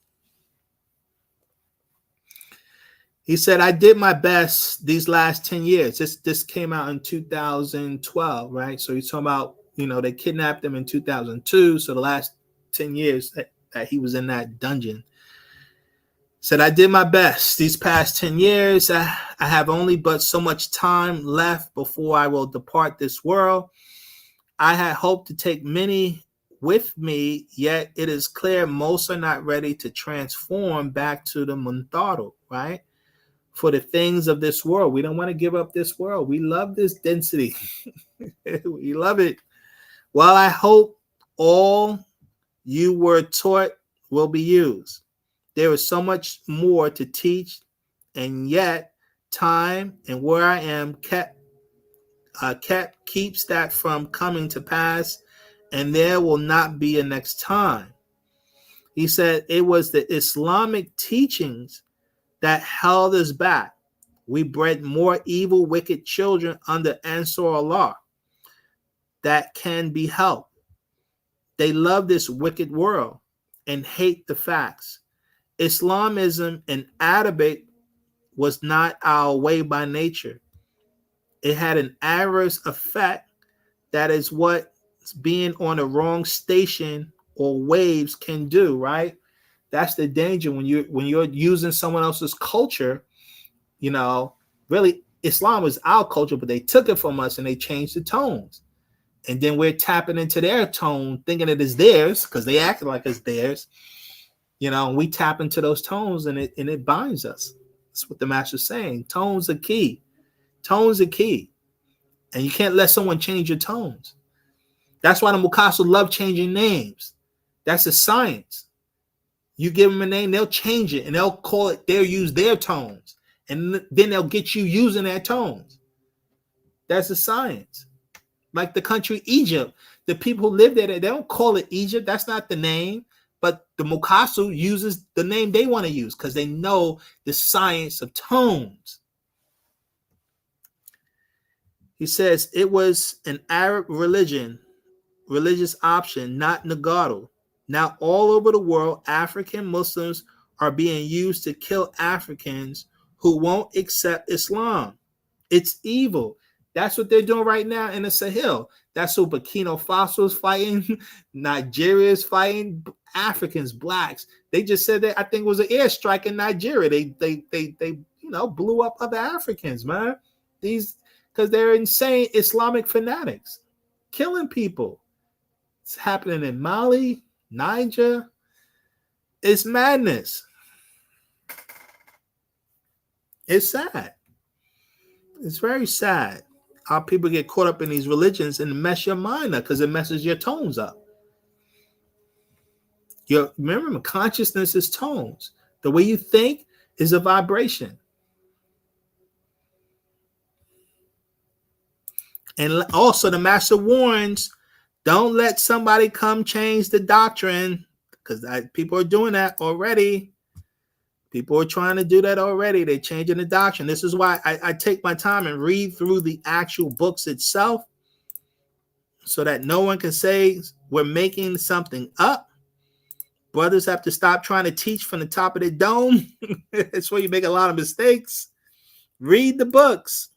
He said, I did my best these last 10 years. This came out in 2012, right? So he's talking about, they kidnapped him in 2002. So the last 10 years that he was in that dungeon. Said, I did my best these past 10 years. I have only but so much time left before I will depart this world. I had hoped to take many with me, yet it is clear most are not ready to transform back to the Muntaro, right? For the things of this world. We don't want to give up this world. We love this density. We love it. Well, I hope all you were taught will be used. There is so much more to teach, and yet time and where I am keeps that from coming to pass, and there will not be a next time. He said it was the Islamic teachings that held us back. We bred more evil, wicked children under Ansar Allah that can be helped. They love this wicked world and hate the facts. Islamism and Arabic was not our way by nature. It had an adverse effect. That is what being on the wrong station or waves can do, right? That's the danger when you're using someone else's culture. Really, Islam is our culture, but they took it from us and they changed the tones. And then we're tapping into their tone, thinking it is theirs because they act like it's theirs. And we tap into those tones and it binds us. That's what the master's saying. Tones are key. Tones are key. And you can't let someone change your tones. That's why the Mukasu love changing names. That's a science. You give them a name, they'll change it and they'll use their tones. And then they'll get you using their tones. That's a science. Like the country Egypt, the people who live there, they don't call it Egypt. That's not the name. But the Mukasu uses the name they want to use because they know the science of tones. He says it was an Arab religious option, not Nagaru. Now all over the world, African Muslims are being used to kill Africans who won't accept Islam. It's evil. That's what they're doing right now in the Sahel. That's what Burkina Faso is fighting. Nigeria is fighting. Africans, blacks. They just said that I think it was an airstrike in Nigeria. They blew up other Africans, man. Because they're insane Islamic fanatics, killing people. It's happening in Mali, Niger. It's madness. It's sad. It's very sad how people get caught up in these religions and mess your mind up because it messes your tones up. Remember, consciousness is tones. The way you think is a vibration. And also the master warns, don't let somebody come change the doctrine because people are doing that already. People are trying to do that already. They're changing the doctrine. This is why I take my time and read through the actual books itself so that no one can say we're making something up. Brothers have to stop trying to teach from the top of the dome. That's where you make a lot of mistakes. Read the books.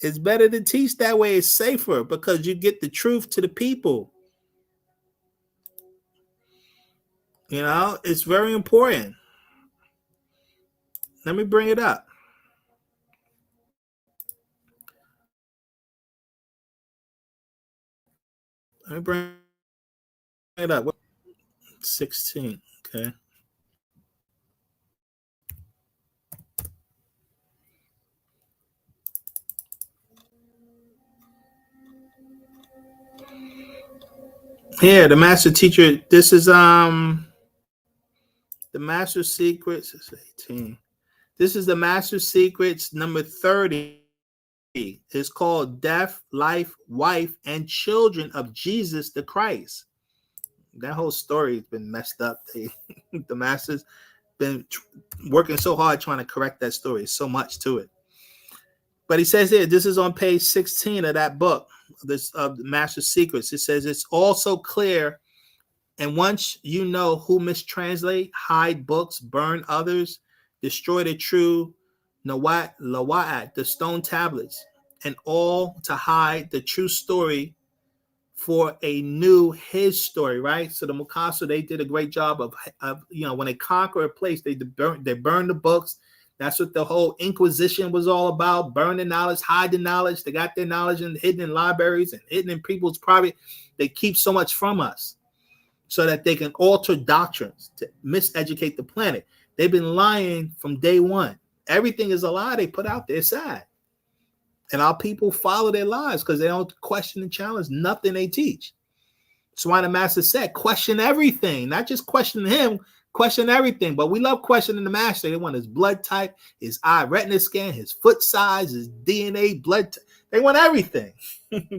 It's better to teach that way. It's safer because you get the truth to the people. It's very important. Let me bring it up. Let me bring it up. 16, okay. Here, the master teacher. This is the master secrets. It's 18. This is the master secrets number 30. It's called Death, Life, Wife, and Children of Jesus the Christ. That whole story has been messed up. The masters been working so hard trying to correct that story. So much to it. But he says here, this is on page 16 of that book, this of the Master Secrets. It says it's also clear, and once you know who mistranslate, hide books, burn others, destroy the true Lawa'at, the stone tablets, and all to hide the true story for a new his story, right? So the Mukaso, they did a great job of when they conquer a place, they burn the books. That's what the whole Inquisition was all about: burn the knowledge, hide the knowledge. They got their knowledge hidden in libraries and hidden in people's private. They keep so much from us so that they can alter doctrines to miseducate the planet. They've been lying from day one. Everything is a lie they put out there. It's sad. And our people follow their lies because they don't question and challenge nothing they teach. That's why the master said, question everything, not just question him, question everything. But we love questioning the master. They want his blood type, his eye retina scan, his foot size, his DNA, blood. They want everything.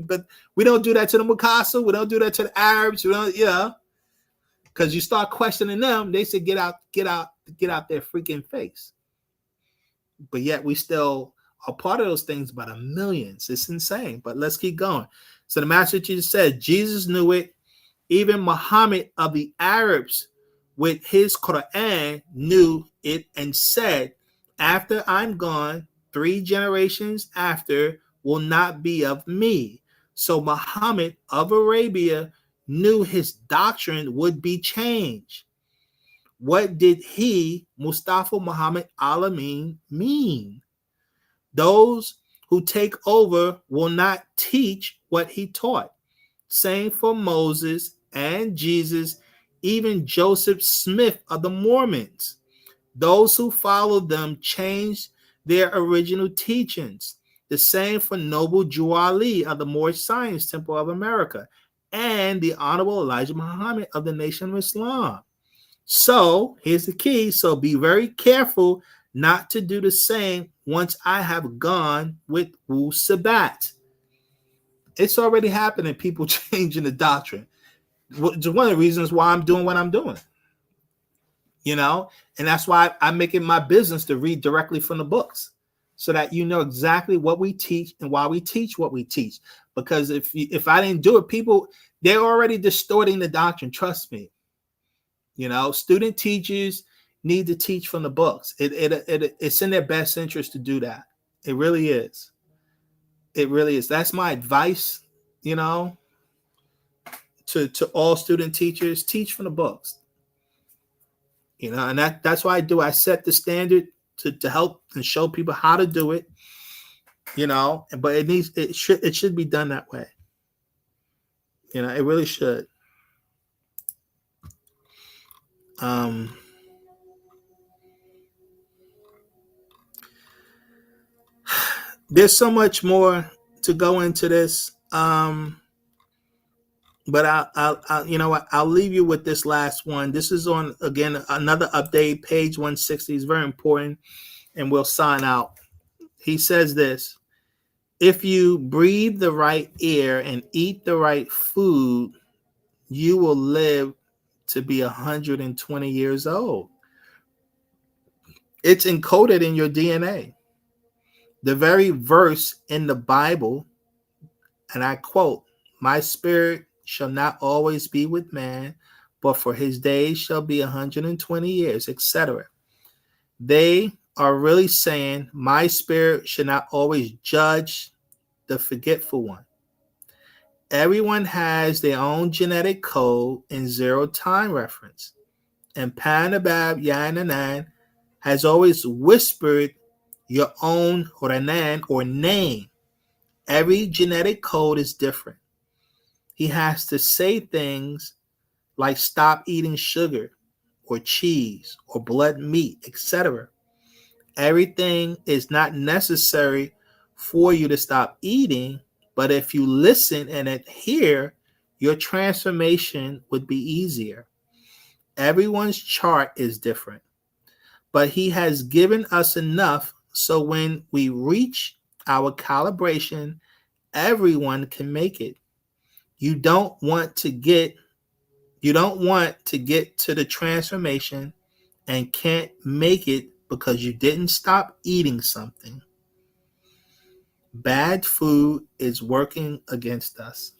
But we don't do that to the Mukaso. We don't do that to the Arabs. We don't, because you start questioning them, they say, get out their freaking face. But yet we still are part of those things by the millions. It's insane. But let's keep going. So the master teacher said, Jesus knew it. Even Muhammad of the Arabs with his Quran knew it and said, after I'm gone, 3 generations after will not be of me. So Muhammad of Arabia knew his doctrine would be changed. What did he, Mustafa Muhammad Alamin, mean? Those who take over will not teach what he taught. Same for Moses and Jesus, even Joseph Smith of the Mormons. Those who followed them changed their original teachings. The same for Noble Drew Ali of the Moorish Science Temple of America and the Honorable Elijah Muhammad of the Nation of Islam. So here's the key. So be very careful not to do the same once I have gone with Wu-Sabat. It's already happening, people changing the doctrine. It's one of the reasons why I'm doing what I'm doing. And that's why I'm making my business to read directly from the books so that you know exactly what we teach and why we teach what we teach. Because if I didn't do it, people, they're already distorting the doctrine. Trust me. Student teachers need to teach from the books. It's in their best interest to do that. It really is. It really is. That's my advice, to all student teachers. Teach from the books. And that's why I do. I set the standard to help and show people how to do it. But it should be done that way. It really should. There's so much more to go into this, but I'll leave you with this last one. This is on, again, another update, page 160 is very important, and we'll sign out. He says this: if you breathe the right air and eat the right food, you will live to be 120 years old. It's encoded in your DNA. The very verse in the Bible, and I quote, "My spirit shall not always be with man, but for his days shall be 120 years," etc. They are really saying, my spirit should not always judge the forgetful one. Everyone has their own genetic code and zero time reference. And Panabab Yananan has always whispered your own Renan or name. Every genetic code is different. He has to say things like stop eating sugar or cheese or blood meat, etc. Everything is not necessary for you to stop eating, but if you listen and adhere, your transformation would be easier. Everyone's chart is different, but he has given us enough so when we reach our calibration, everyone can make it. You don't want to get You don't want to get to the transformation and can't make it because you didn't stop eating something. Bad food is working against us.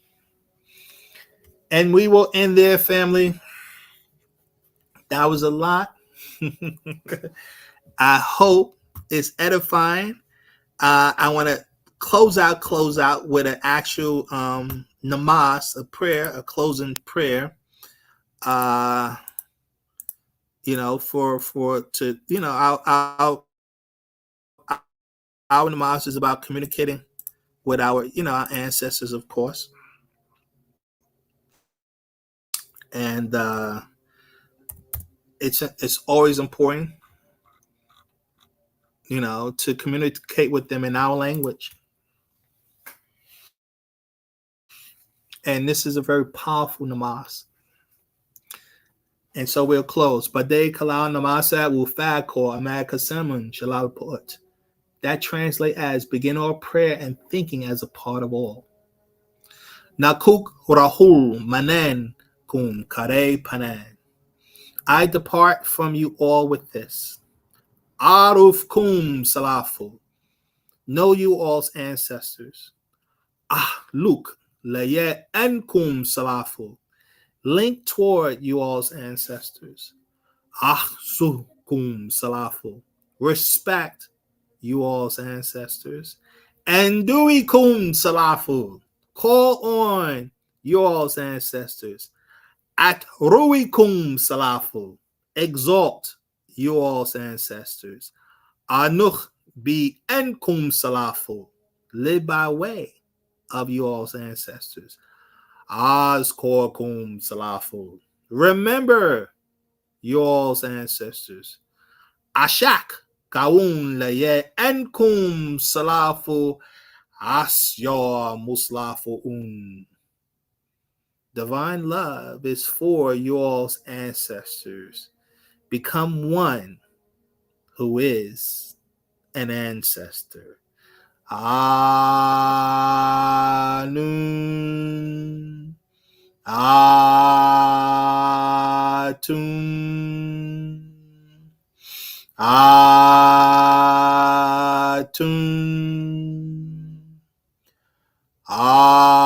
And we will end there, family. That was a lot. I hope it's edifying. I want to close out with an actual namaz, a prayer, a closing prayer. Our namaz is about communicating with our ancestors, of course, and it's always important, to communicate with them in our language. And this is a very powerful namaz. And so we'll close. Bade kalal namasa wufakor amakasamun shalal put. That translates as begin all prayer and thinking as a part of all. Nakuk rahul manan kum kare panan. I depart from you all with this. Aruf kum salafu. Know you all's ancestors. Ah, Luke, laye enkum salafu. Link toward you all's ancestors. Ah, sukum salafu. Respect you all's ancestors. Anduikum salafu. Call on you all's ancestors. At ruikum salafu. Exalt you all's ancestors. Anuch be enkum salafu. Live by way of you all's ancestors. Az korkum salafu. Remember you all's ancestors. Ashak kaun laye enkum salafu asya muslafu. Divine love is for you all's ancestors. Become one who is an ancestor. Anun Atun Atun. Atun